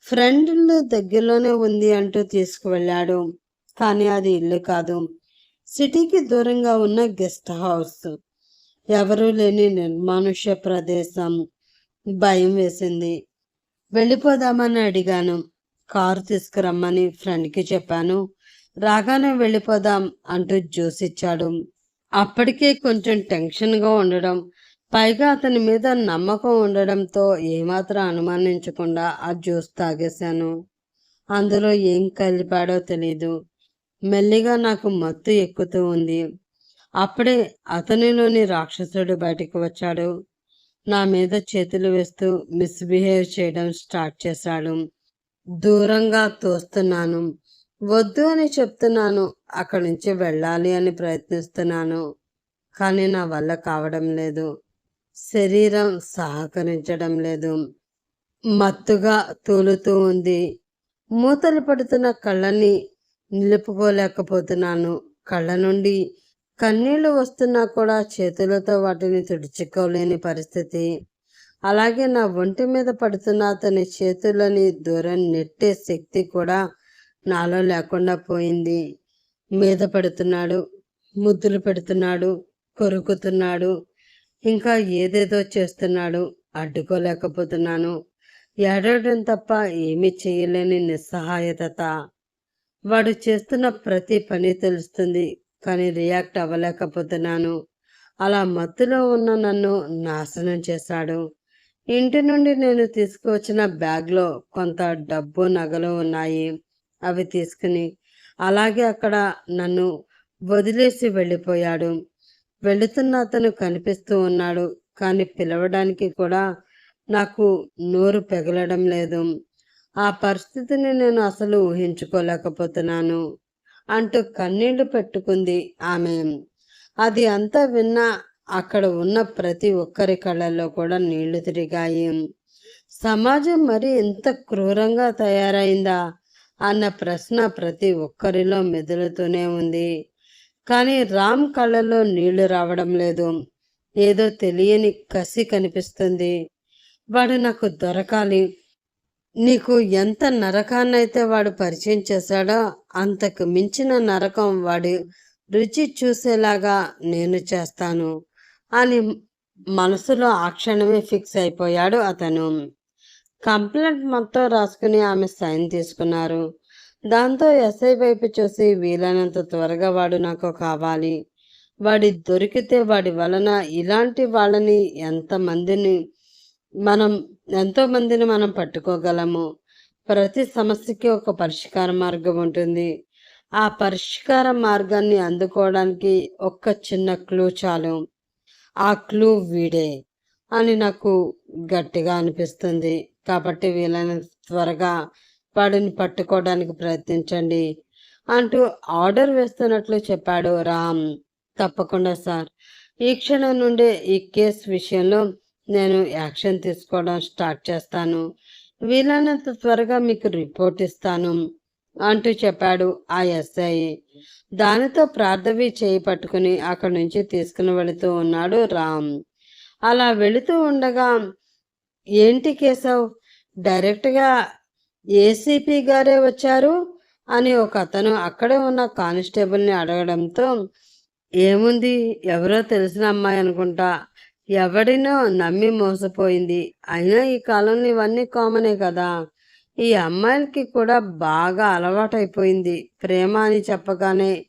ఫ్రెండ్ దగ్గరలోనే ఉంది అంటూ తీసుకువెళ్ళాడు. కానీ అది ఇల్లు కాదు, సిటీకి దూరంగా ఉన్న గెస్ట్ హౌస్. ఎవరూ లేని నిర్మానుష్య ప్రదేశం. భయం వేసింది. వెళ్ళిపోదామని అడిగాను. కారు తీసుకురమ్మని ఫ్రెండ్కి చెప్పాను. రాగానే వెళ్ళిపోదాం అంటూ జ్యూస్ ఇచ్చాడు. అప్పటికే కొంచెం టెన్షన్గా ఉండడం, పైగా అతని మీద నమ్మకం ఉండడంతో ఏమాత్రం అనుమానించకుండా ఆ జ్యూస్ తాగేశాను. అందులో ఏం కలిపాడో తెలీదు. మెల్లిగా నాకు మత్తు ఎక్కుతూ ఉంది. అప్పుడే అతనిలోని రాక్షసుడు బయటికి వచ్చాడు. నా మీద చేతులు వేస్తూ మిస్బిహేవ్ చేయడం స్టార్ట్ చేశాడు. దూరంగా తోస్తున్నాను. వద్దు అని చెప్తున్నాను. అక్కడి నుంచి వెళ్ళాలి అని ప్రయత్నిస్తున్నాను. కానీ నా వల్ల కావడం లేదు. శరీరం సహకరించడం లేదు. మత్తుగా తూలుతూ ఉంది. మూతలు పడుతున్న కళ్ళని నిలుపుకోలేకపోతున్నాను. కళ్ళ నుండి కన్నీళ్లు వస్తున్నా కూడా చేతులతో వాటిని తుడుచుకోలేని పరిస్థితి. అలాగే నా ఒంటి మీద పడుతున్న అతని చేతులని దూరం నెట్టే శక్తి కూడా నాలో లేకుండా పోయింది. మీద పడుతున్నాడు, ముద్దులు పెడుతున్నాడు, కొరుకుతున్నాడు, ఇంకా ఏదేదో చేస్తున్నాడు. అడ్డుకోలేకపోతున్నాను. ఏడవడం తప్ప ఏమీ చేయలేని నిస్సహాయత. వాడు చేస్తున్న ప్రతి పని తెలుస్తుంది, కానీ రియాక్ట్ అవ్వలేకపోతున్నాను. అలా మత్తులో ఉన్న నన్ను నాశనం చేశాడు. ఇంటి నుండి నేను తీసుకువచ్చిన బ్యాగ్లో కొంత డబ్బు నగలు ఉన్నాయి. అవి తీసుకుని అలాగే అక్కడ నన్ను వదిలేసి వెళ్ళిపోయాడు. వెళుతున్న అతను కనిపిస్తూ ఉన్నాడు, కానీ పిలవడానికి కూడా నాకు నోరు పెగలడం లేదు. ఆ పరిస్థితిని నేను అసలు ఊహించుకోలేకపోతున్నాను అంటూ కన్నీళ్లు పెట్టుకుంది ఆమె. అది అంతా విన్నా అక్కడ ఉన్న ప్రతి ఒక్కరి కళ్ళల్లో కూడా నీళ్లు తిరిగాయి. సమాజం మరి ఇంత క్రూరంగా తయారైందా అన్న ప్రశ్న ప్రతి ఒక్కరిలో మెదులుతూనే ఉంది. కానీ రామ్ కళ్ళలో నీళ్లు రావడం లేదు. ఏదో తెలియని కసి కనిపిస్తుంది. వాడు నాకు దొరకాలి. నీకు ఎంత నరకాన్నైతే వాడు పరిచయం చేశాడో అంతకు మించిన నరకం వాడి రుచి చూసేలాగా నేను చేస్తాను అని మనసులో ఆ క్షణమే ఫిక్స్ అయిపోయాడు అతను. కంప్లైంట్ మొత్తం రాసుకుని ఆమె సైన్ తీసుకున్నారు. దాంతో ఎస్ఐ వైపు చూసి, వీలైనంత త్వరగా వాడు నాకు కావాలి. వాడి దొరికితే వాడి వలన ఇలాంటి వాళ్ళని ఎంతో మందిని మనం పట్టుకోగలము. ప్రతి సమస్యకి ఒక పరిష్కార మార్గం ఉంటుంది. ఆ పరిష్కార మార్గాన్ని అందుకోవడానికి ఒక్క చిన్న క్లూ చాలు. ఆ క్లూ వీడే అని నాకు గట్టిగా అనిపిస్తుంది. కాబట్టి వీలైనంత త్వరగా వాడిని పట్టుకోవడానికి ప్రయత్నించండి అంటూ ఆర్డర్ వేస్తున్నట్లు చెప్పాడు రామ్. తప్పకుండా సార్. ఈ క్షణం నుండే ఈ కేసు విషయంలో నేను యాక్షన్ తీసుకోవడం స్టార్ట్ చేస్తాను. వీలైనంత త్వరగా మీకు రిపోర్ట్ ఇస్తాను అంటూ చెప్పాడు ఆ ఎస్ఐ. దానితో ప్రార్థవి చేయి పట్టుకుని అక్కడి నుంచి తీసుకుని వెళుతూ ఉన్నాడు రామ్. అలా వెళుతూ ఉండగా, ఏంటి కేశవ్, డైరెక్ట్గా ఏసీపీ గారే వచ్చారు అని ఒక అతను అక్కడే ఉన్న కానిస్టేబుల్ని అడగడంతో, ఏముంది, ఎవరో తెలిసిన అమ్మాయి అనుకుంటా, ఎవడినో నమ్మి మోసపోయింది. అయినా ఈ కాలంలో ఇవన్నీ కామనే కదా. ఈ అమ్మాయిలకి కూడా బాగా అలవాటైపోయింది. ప్రేమ అని చెప్పగానే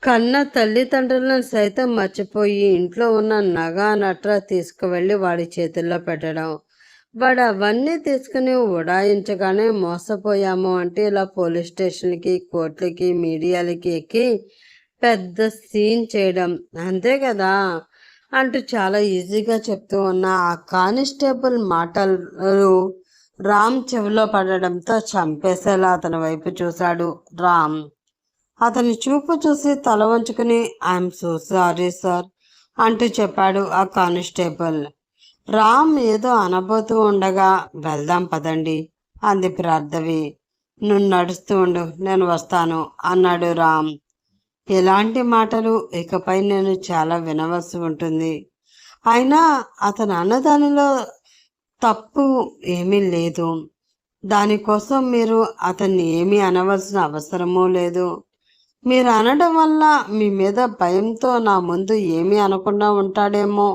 కన్న తల్లిదండ్రులను సైతం మర్చిపోయి ఇంట్లో ఉన్న నగ నట్ర తీసుకువెళ్ళి వాడి చేతుల్లో పెట్టడం. వాడు అవన్నీ తీసుకుని ఉడాయించగానే మోసపోయాము అంటే ఇలా పోలీస్ స్టేషన్కి, కోర్టులకి, మీడియాలకి ఎక్కి పెద్ద సీన్ చేయడం, అంతే కదా. అంటూ చాలా ఈజీగా చెప్తూ ఉన్న ఆ కానిస్టేబుల్ మాటలు రామ్ చెవిలో పడడంతో చంపేసేలా అతని వైపు చూశాడు రామ్. అతని చూపు చూసి తల వంచుకుని ఐఎమ్ సో సారీ సార్ అంటూ చెప్పాడు ఆ కానిస్టేబుల్. రామ్ ఏదో అనబోతూ ఉండగా వెళ్దాం పదండి అంది ప్రార్థవి. నువ్వు నడుస్తూ ఉండు, నేను వస్తాను అన్నాడు రామ్. ఎలాంటి మాటలు ఇకపై నేను చాలా వినవలసి ఉంటుంది. అయినా అతను అన్నదానిలో తప్పు ఏమీ లేదు. దానికోసం మీరు అతన్ని ఏమీ అనవలసిన అవసరమూ లేదు. మీరు అనడం వల్ల మీ మీద భయంతో నా ముందు ఏమీ అనకుండా ఉంటాడేమో,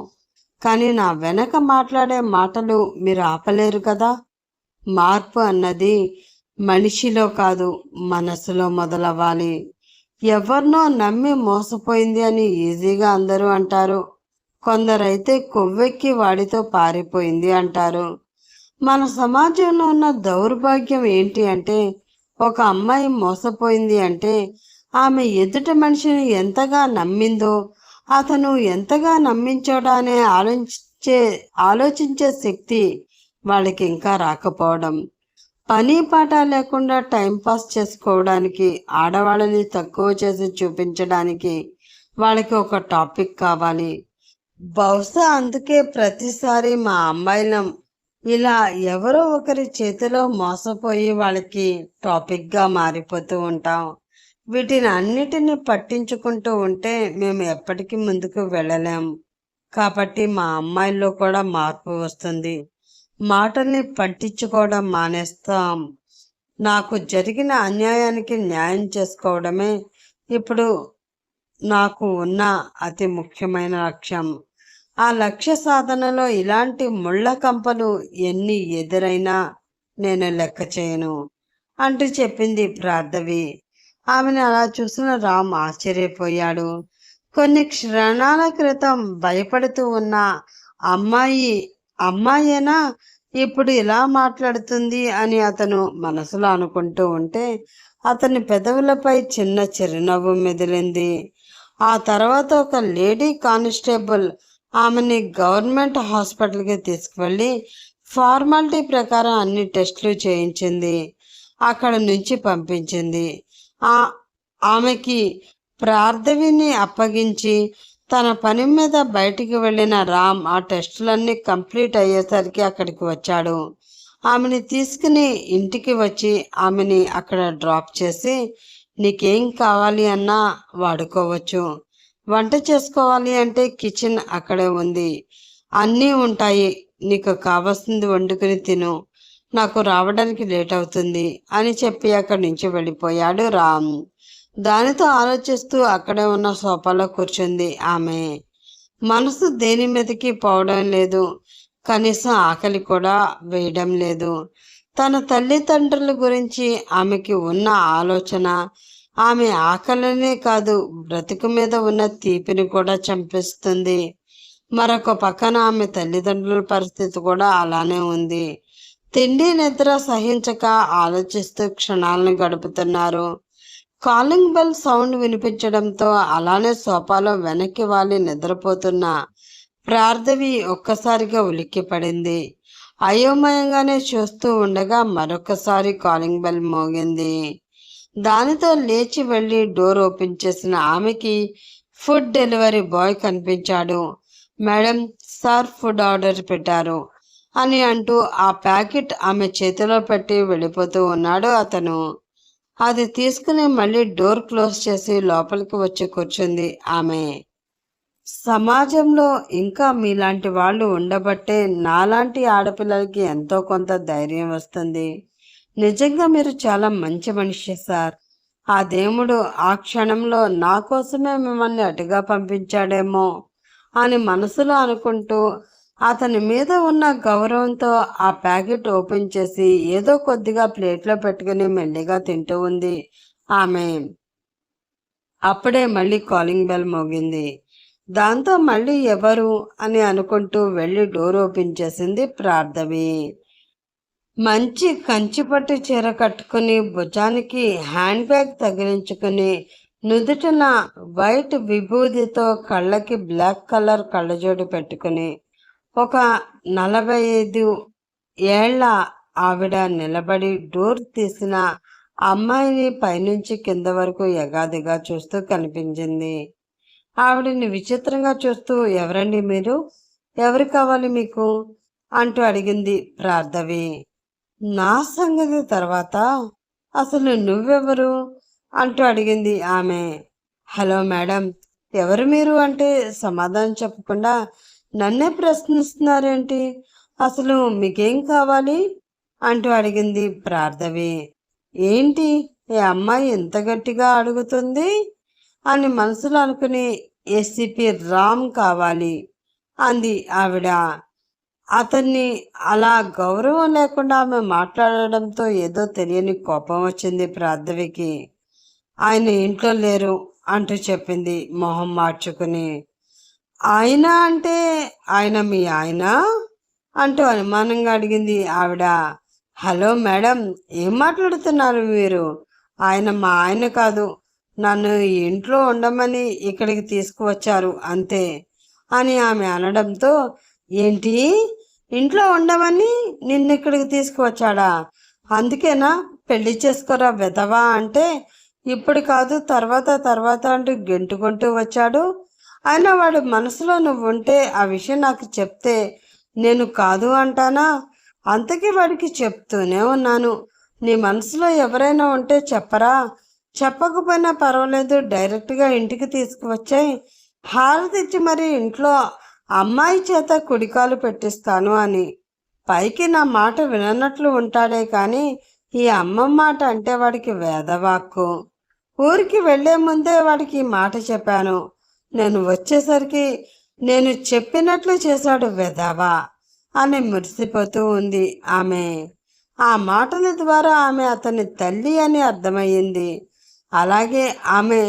కానీ నా వెనక మాట్లాడే మాటలు మీరు ఆపలేరు కదా. మార్పు అన్నది మనిషిలో కాదు, మనసులో మొదలవ్వాలి. ఎవరినో నమ్మి మోసపోయింది అని ఈజీగా అందరూ అంటారు. కొందరైతే కొవ్వెక్కి వాడితో పారిపోయింది అంటారు. మన సమాజంలో ఉన్న దౌర్భాగ్యం ఏంటి అంటే, ఒక అమ్మాయి మోసపోయింది అంటే ఆమె ఎదుటి మనిషిని ఎంతగా నమ్మిందో, అతను ఎంతగా నమ్మించాడా అనే ఆలోచించే శక్తి వాళ్ళకి ఇంకా రాకపోవడం. పని పాట లేకుండా టైంపాస్ చేసుకోవడానికి, ఆడవాళ్ళని తక్కువ చేసి చూపించడానికి వాళ్ళకి ఒక టాపిక్ కావాలి. బహుశా అందుకే ప్రతిసారి మా అమ్మాయిలం ఇలా ఎవరో ఒకరి చేతిలో మోసపోయి వాళ్ళకి టాపిక్గా మారిపోతూ ఉంటాం. వీటిని అన్నిటినీ పట్టించుకుంటూ ఉంటే మేము ఎప్పటికీ ముందుకు వెళ్ళలేం. కాబట్టి మా అమ్మాయిల్లో కూడా మార్పు వస్తుంది. మాటల్ని పట్టించుకోవడం మానేస్తాం. నాకు జరిగిన అన్యాయానికి న్యాయం చేసుకోవడమే ఇప్పుడు నాకు ఉన్న అతి ముఖ్యమైన లక్ష్యం. ఆ లక్ష్య సాధనలో ఇలాంటి ముళ్ళ కంపలు ఎన్ని ఎదురైనా నేను లెక్క చేయను అంటూ చెప్పింది ప్రార్థవి. ఆమెను అలా చూసిన రామ్ ఆశ్చర్యపోయాడు. కొన్ని క్షణాల క్రితం భయపడుతూ ఉన్న అమ్మాయేనా ఇప్పుడు ఇలా మాట్లాడుతుంది అని అతను మనసులో అనుకుంటూ ఉంటే అతని పెదవులపై చిన్న చిరునవ్వు మెదిలింది. ఆ తర్వాత ఒక లేడీ కానిస్టేబుల్ ఆమెని గవర్నమెంట్ హాస్పిటల్కి తీసుకువెళ్ళి ఫార్మాలిటీ ప్రకారం అన్ని టెస్టులు చేయించింది. అక్కడ నుంచి పంపించింది. ఆమెకి ప్రార్థవిని అప్పగించి తన పని మీద బయటికి వెళ్ళిన రామ్ ఆ టెస్టులన్నీ కంప్లీట్ అయ్యేసరికి అక్కడికి వచ్చాడు. ఆమెని తీసుకుని ఇంటికి వచ్చి ఆమెని అక్కడ డ్రాప్ చేసి, నీకేం కావాలి అన్నా వాడుకోవచ్చు, వంట చేసుకోవాలి అంటే కిచెన్ అక్కడే ఉంది, అన్నీ ఉంటాయి, నీకు కావాల్సింది వండుకుని తిను, నాకు రావడానికి లేట్ అవుతుంది అని చెప్పి అక్కడి నుంచి వెళ్ళిపోయాడు రామ్. దానితో ఆలోచిస్తూ అక్కడే ఉన్న సోఫాలో కూర్చుంది ఆమె. మనసు దేని మీదకి పోవడం లేదు, కనీసం ఆకలి కూడా వేయడం లేదు. తన తల్లిదండ్రుల గురించి ఆమెకి ఉన్న ఆలోచన ఆమె ఆకలినే కాదు, బ్రతుకు మీద ఉన్న తీపిని కూడా చంపిస్తుంది. మరొక పక్కన ఆమె తల్లిదండ్రుల పరిస్థితి కూడా అలానే ఉంది. తిండి నిద్ర సహించక ఆలోచిస్తూ క్షణాలను గడుపుతున్నారు. కాలింగ్ బెల్ సౌండ్ వినిపించడంతో అలానే సోఫాలో వెనక్కి వాలి నిద్రపోతున్న ప్రార్థవి ఒక్కసారిగా ఉలిక్కి పడింది. అయోమయంగానే చూస్తూ ఉండగా మరొకసారి కాలింగ్ బెల్ మోగింది. దానితో లేచి వెళ్ళి డోర్ ఓపెన్ చేసిన ఆమెకి ఫుడ్ డెలివరీ బాయ్ కనిపించాడు. మేడం, సార్ ఫుడ్ ఆర్డర్ పెట్టారు అని అంటూ ఆ ప్యాకెట్ ఆమె చేతిలో పెట్టి వెళ్ళిపోతూ ఉన్నాడు అతను. అది తీసుకుని మళ్ళీ డోర్ క్లోజ్ చేసి లోపలికి వచ్చి కూర్చుంది ఆమె. సమాజంలో ఇంకా మీలాంటి వాళ్ళు ఉండబట్టే నాలాంటి ఆడపిల్లలకి ఎంతో కొంత ధైర్యం వస్తుంది. నిజంగా మీరు చాలా మంచి మనిషి సార్. ఆ దేవుడు ఆ క్షణంలో నా కోసమే మిమ్మల్ని అటుగా పంపించాడేమో అని మనసులో అనుకుంటూ అతని మీద ఉన్న గౌరవంతో ఆ ప్యాకెట్ ఓపెన్ చేసి ఏదో కొద్దిగా ప్లేట్లో పెట్టుకుని మెల్లిగా తింటూ ఉంది ఆమె. అప్పుడే మళ్ళీ కాలింగ్ బెల్ మోగింది. దాంతో మళ్ళీ ఎవరు అని అనుకుంటూ వెళ్ళి డోర్ ఓపెన్ చేసింది ప్రార్థవి. మంచి కంచిపట్టు చీర కట్టుకుని భుజానికి హ్యాండ్ బ్యాగ్ తగిలించుకుని నుదుటిన వైట్ విభూదితో కళ్ళకి బ్లాక్ కలర్ కళ్ళజోడు పెట్టుకుని ఒక 45 ఏళ్ల ఆవిడ నిలబడి డోర్ తీసిన అమ్మాయిని పైనుంచి కింద వరకు యగాదిగా చూస్తూ కనిపించింది. ఆవిడని విచిత్రంగా చూస్తూ, ఎవరండి మీరు? ఎవరు కావాలి మీకు? అంటూ అడిగింది ప్రార్థవి. నా సంగతి తర్వాత అసలు నువ్వెవరు? అంటూ అడిగింది ఆమె. హలో మేడం, ఎవరు మీరు అంటే సమాధానం చెప్పకుండా నన్నే ప్రశ్నిస్తున్నారేంటి? అసలు మీకేం కావాలి? అంటూ అడిగింది ప్రార్థవి. ఏంటి ఈ అమ్మాయి ఎంత గట్టిగా అడుగుతుంది అని మనసులో అనుకుని, ఏసీపీ రామ్ కావాలి అంది ఆవిడ. అతన్ని అలా గౌరవం లేకుండా ఆమె మాట్లాడడంతో ఏదో తెలియని కోపం వచ్చింది ప్రార్థవికి. ఆయన ఇంట్లో లేరు అంటూ చెప్పింది మొహం మార్చుకుని. ఆయన అంటే ఆయన మీ ఆయన అంటూ అనుమానంగా అడిగింది ఆవిడ. హలో మేడం, ఏం మాట్లాడుతున్నారు మీరు? ఆయన మా ఆయన కాదు, నన్ను ఈ ఇంట్లో ఉండమని ఇక్కడికి తీసుకువచ్చారు అంతే అని ఆమె అనడంతో, ఏంటి ఇంట్లో ఉండమని నిన్ను ఇక్కడికి తీసుకువచ్చాడా? అందుకేనా పెళ్లి చేసుకోరా వెధవా అంటే ఇప్పుడు కాదు తర్వాత అంటూ గెంటుకుంటూ వచ్చాడు. అయినా వాడి మనసులో నువ్వు ఉంటే ఆ విషయం నాకు చెప్తే నేను కాదు అంటానా? అంతకీ వాడికి చెప్తూనే ఉన్నాను, నీ మనసులో ఎవరైనా ఉంటే చెప్పరా? చెప్పకపోయినా పర్వాలేదు, డైరెక్ట్గా ఇంటికి తీసుకువచ్చాయి హాలు తెచ్చి మరి ఇంట్లో అమ్మాయి చేత కుడికాలు పెట్టిస్తాను అని. పైకి నా మాట విననట్లు ఉంటాడే కానీ ఈ అమ్మ మాట అంటే వాడికి వేదవాక్కు. ఊరికి వెళ్లే ముందే వాడికి మాట చెప్పాను. నేను వచ్చేసరికి నేను చెప్పినట్లు చేశాడు వెధవా అని మురిసిపోతూ ఉంది ఆమె. ఆ మాటల ద్వారా ఆమె అతని తల్లి అని అర్థమయ్యింది. అలాగే ఆమె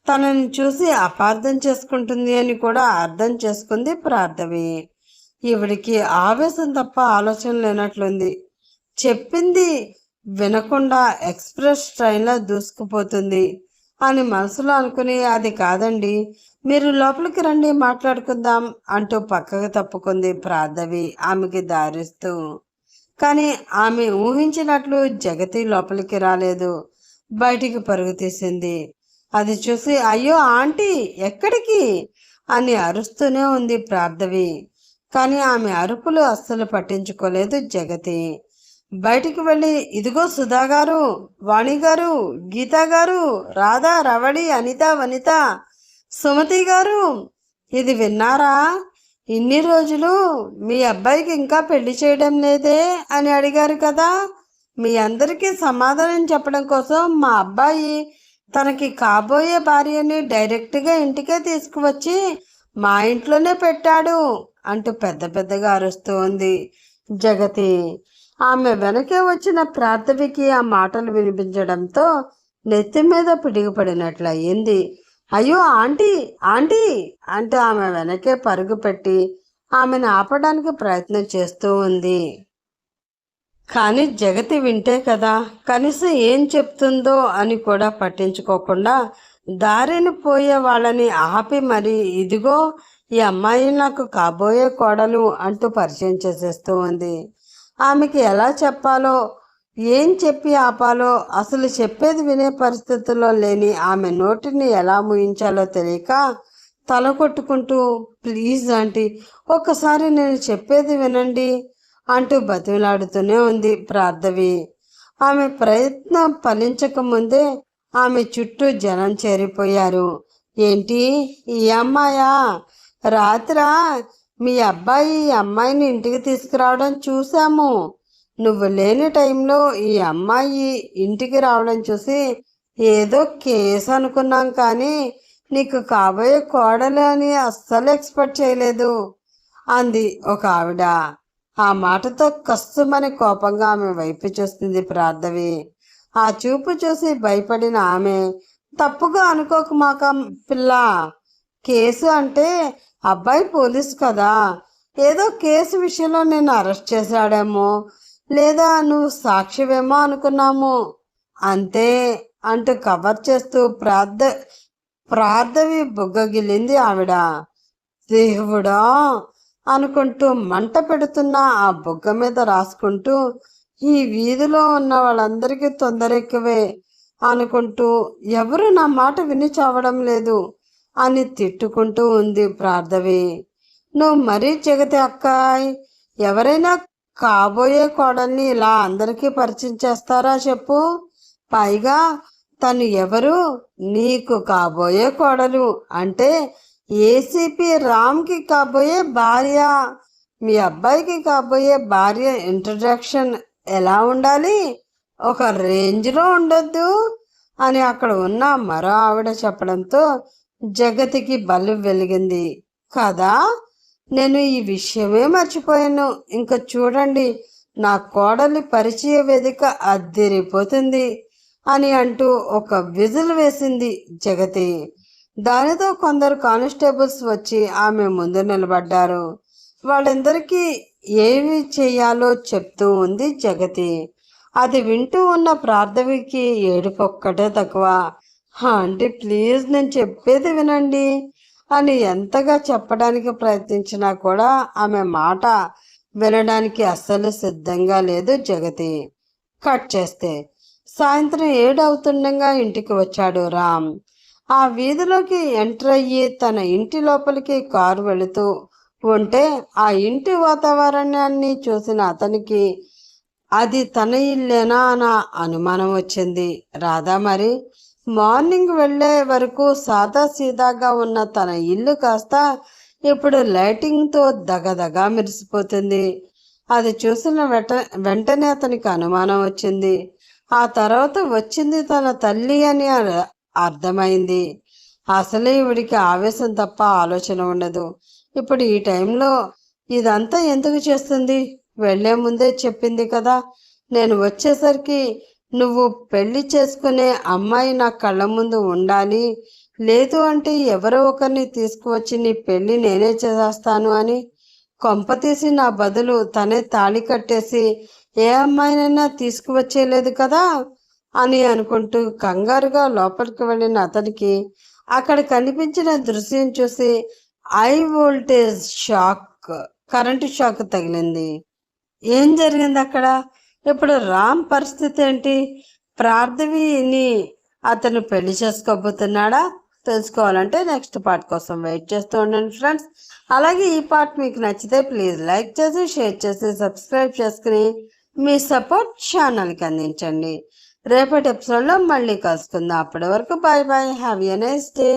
తనని చూసి అపార్థం చేసుకుంటుంది అని కూడా అర్థం చేసుకుంది ప్రార్థవి. ఈవిడికి ఆవేశం తప్ప ఆలోచన లేనట్లుంది. చెప్పింది వినకుండా ఎక్స్ప్రెస్ ట్రైన్లో దూసుకుపోతుంది అని మనసులో అనుకుని, అది కాదండి, మీరు లోపలికి రండి మాట్లాడుకుందాం అంటూ పక్కకు తప్పుకుంది ప్రార్థవి ఆమెకి దారిస్తూ. కానీ ఆమె ఊహించినట్లు జగతి లోపలికి రాలేదు, బయటికి పరుగు తీసింది. అది చూసి అయ్యో ఆంటీ ఎక్కడికి అని అరుస్తూనే ఉంది ప్రార్థవి. కానీ ఆమె అరుపులు అస్సలు పట్టించుకోలేదు జగతి. బయటికి వెళ్ళి, ఇదిగో సుధా గారు, వాణి గారు, గీతా గారు, రాధా, రవళి, అనిత, వనిత, సుమతి గారు, ఇది విన్నారా? ఇన్ని రోజులు మీ అబ్బాయికి ఇంకా పెళ్లి చేయడం లేదే అని అడిగారు కదా. మీ అందరికీ సమాధానం చెప్పడం కోసం మా అబ్బాయి తనకి కాబోయే భార్యని డైరెక్ట్గా ఇంటికే తీసుకువచ్చి మా ఇంట్లోనే పెట్టాడు అంటూ పెద్ద పెద్దగా అరుస్తూ ఉంది జగతి. ఆమె వెనకే వచ్చిన ప్రార్థవికి ఆ మాటలు వినిపించడంతో నెత్తి మీద పిడిగిపడినట్లయింది. అయ్యో ఆంటీ ఆంటీ అంటూ ఆమె వెనకే పరుగు పెట్టి ఆమెను ఆపడానికి ప్రయత్నం చేస్తూ ఉంది. కానీ జగతి వింటే కదా, కనీసం ఏం చెప్తుందో అని కూడా పట్టించుకోకుండా దారిని పోయే వాళ్ళని ఆపి మరి, ఇదిగో ఈ అమ్మాయి నాకు కాబోయే కోడలు అంటూ పరిచయం చేసేస్తూ ఉంది. ఆమెకి ఎలా చెప్పాలో, ఏం చెప్పి ఆపాలో, అసలు చెప్పేది వినే పరిస్థితుల్లో లేని ఆమె నోటిని ఎలా ముయించాలో తెలియక తల కొట్టుకుంటూ, ప్లీజ్ ఆంటీ, ఒక్కసారి నేను చెప్పేది వినండి అంటూ బతిమలాడుతూనే ఉంది ప్రార్థవి. ఆమె ప్రయత్నం ఫలించకముందే ఆమె చుట్టూ జనం చేరిపోయారు. ఏంటి ఈ అమ్మాయా? రాత్రా మీ అబ్బాయి ఈ అమ్మాయిని ఇంటికి తీసుకురావడం చూసాము. నువ్వు లేని టైంలో ఈ అమ్మాయి ఇంటికి రావడం చూసి ఏదో కేసు అనుకున్నాం, కానీ నీకు కాబోయే కోడలు అని అస్సలు ఎక్స్పెక్ట్ చేయలేదు అంది ఒక ఆవిడ. ఆ మాటతో కస్సుమని కోపంగా ఆమె వైపు చూస్తుంది ప్రార్థవి. ఆ చూపు చూసి భయపడిన ఆమె, తప్పుగా అనుకోకు మాక పిల్ల, కేసు అంటే అబ్బాయి పోలీసు కదా, ఏదో కేసు విషయంలో నేను అరెస్ట్ చేశాడేమో లేదా నువ్వు సాక్షివేమో అనుకున్నాము అంతే అంటూ కవర్ చేస్తూ ప్రార్థవి బుగ్గగిల్లింది ఆవిడ. దేవుడా అనుకుంటూ మంట పెడుతున్న ఆ బుగ్గ మీద రాసుకుంటూ, ఈ వీధిలో ఉన్న వాళ్ళందరికీ తొందర ఎక్కువే అనుకుంటూ, ఎవరు నా మాట విని చావడం లేదు అని తిట్టుకుంటూ ఉంది ప్రార్థవి. నువ్వు మరీ జగతి అక్కాయ్, ఎవరైనా కాబోయే కోడల్ని ఇలా అందరికీ పరిచయం చేస్తారా చెప్పు? పైగా తను ఎవరు? నీకు కాబోయే కోడలు అంటే ఏసీపీ రామ్కి కాబోయే భార్య. మీ అబ్బాయికి కాబోయే భార్య ఇంట్రడక్షన్ ఎలా ఉండాలి? ఒక రేంజ్లో ఉండొద్దు అని అక్కడ ఉన్న మరో ఆవిడ చెప్పడంతో జగతికి బల్లు వెలిగింది. కదా, నేను ఈ విషయమే మర్చిపోయాను. ఇంకా చూడండి, నా కోడలి పరిచయ వేదిక అద్దిరిపోతుంది అని అంటూ ఒక విజిల్ వేసింది జగతి. దానితో కొందరు కానిస్టేబుల్స్ వచ్చి ఆమె ముందు నిలబడ్డారు. వాళ్ళందరికీ ఏమి చేయాలో చెప్తూ ఉంది జగతి. అది వింటూ ఉన్న ప్రార్థవికి ఏడుపు ఒక్కటే తక్కువ. ఆంటీ ప్లీజ్, నేను చెప్పేది వినండి అని ఎంతగా చెప్పడానికి ప్రయత్నించినా కూడా ఆమె మాట వినడానికి అస్సలు సిద్ధంగా లేదు జగతి. కట్ చేస్తే సాయంత్రం 7 అవుతుండగా ఇంటికి వచ్చాడు రామ్. ఆ వీధిలోకి ఎంటర్ అయ్యి తన ఇంటి లోపలికి కారు వెళుతూ ఉంటే ఆ ఇంటి వాతావరణాన్ని చూసిన అతనికి అది తన ఇల్లేనా అన్న అనుమానం వచ్చింది. రాధా మరి మార్నింగ్ వెళ్లే వరకు సాదా సీదాగా ఉన్న తన ఇల్లు కాస్త ఇప్పుడు లైటింగ్తో దగదగా మెరిసిపోతుంది. అది చూసిన వెంటనే అతనికి అనుమానం వచ్చింది. ఆ తర్వాత వచ్చింది తన తల్లి అని అర్థమైంది. అసలే ఇవిడికి ఆవేశం తప్ప ఆలోచన ఉండదు. ఇప్పుడు ఈ టైంలో ఇదంతా ఎందుకు చేస్తుంది? వెళ్లే ముందే చెప్పింది కదా, నేను వచ్చేసరికి నువ్వు పెళ్లి చేసుకునే అమ్మాయి నా కళ్ళ ముందు ఉండాలి, లేదు అంటే ఎవరో ఒకరిని తీసుకువచ్చి నీ పెళ్లి నేనే చేస్తాను అని. కొంపతీసి నా బదులు తనే తాళి కట్టేసి ఏ అమ్మాయినైనా తీసుకువచ్చేలేదు కదా అని అనుకుంటూ కంగారుగా లోపలికి వెళ్ళిన అతనికి అక్కడ కనిపించిన దృశ్యం చూసి హై వోల్టేజ్ కరెంటు షాక్ తగిలింది. ఏం జరిగింది అక్కడ? ఇప్పుడు రామ్ పరిస్థితి ఏంటి? ప్రార్థవిని అతను పెళ్లి చేసుకోబోతున్నాడా? తెలుసుకోవాలంటే నెక్స్ట్ పార్ట్ కోసం వెయిట్ చేస్తూ ఉండండి ఫ్రెండ్స్. అలాగే ఈ పార్ట్ మీకు నచ్చితే ప్లీజ్ లైక్ చేసి, షేర్ చేసి, సబ్స్క్రైబ్ చేసుకుని మీ సపోర్ట్ ఛానల్కి అందించండి. రేపటి ఎపిసోడ్లో మళ్ళీ కలుసుకుందాం. అప్పటి వరకు bye bye, have a nice day.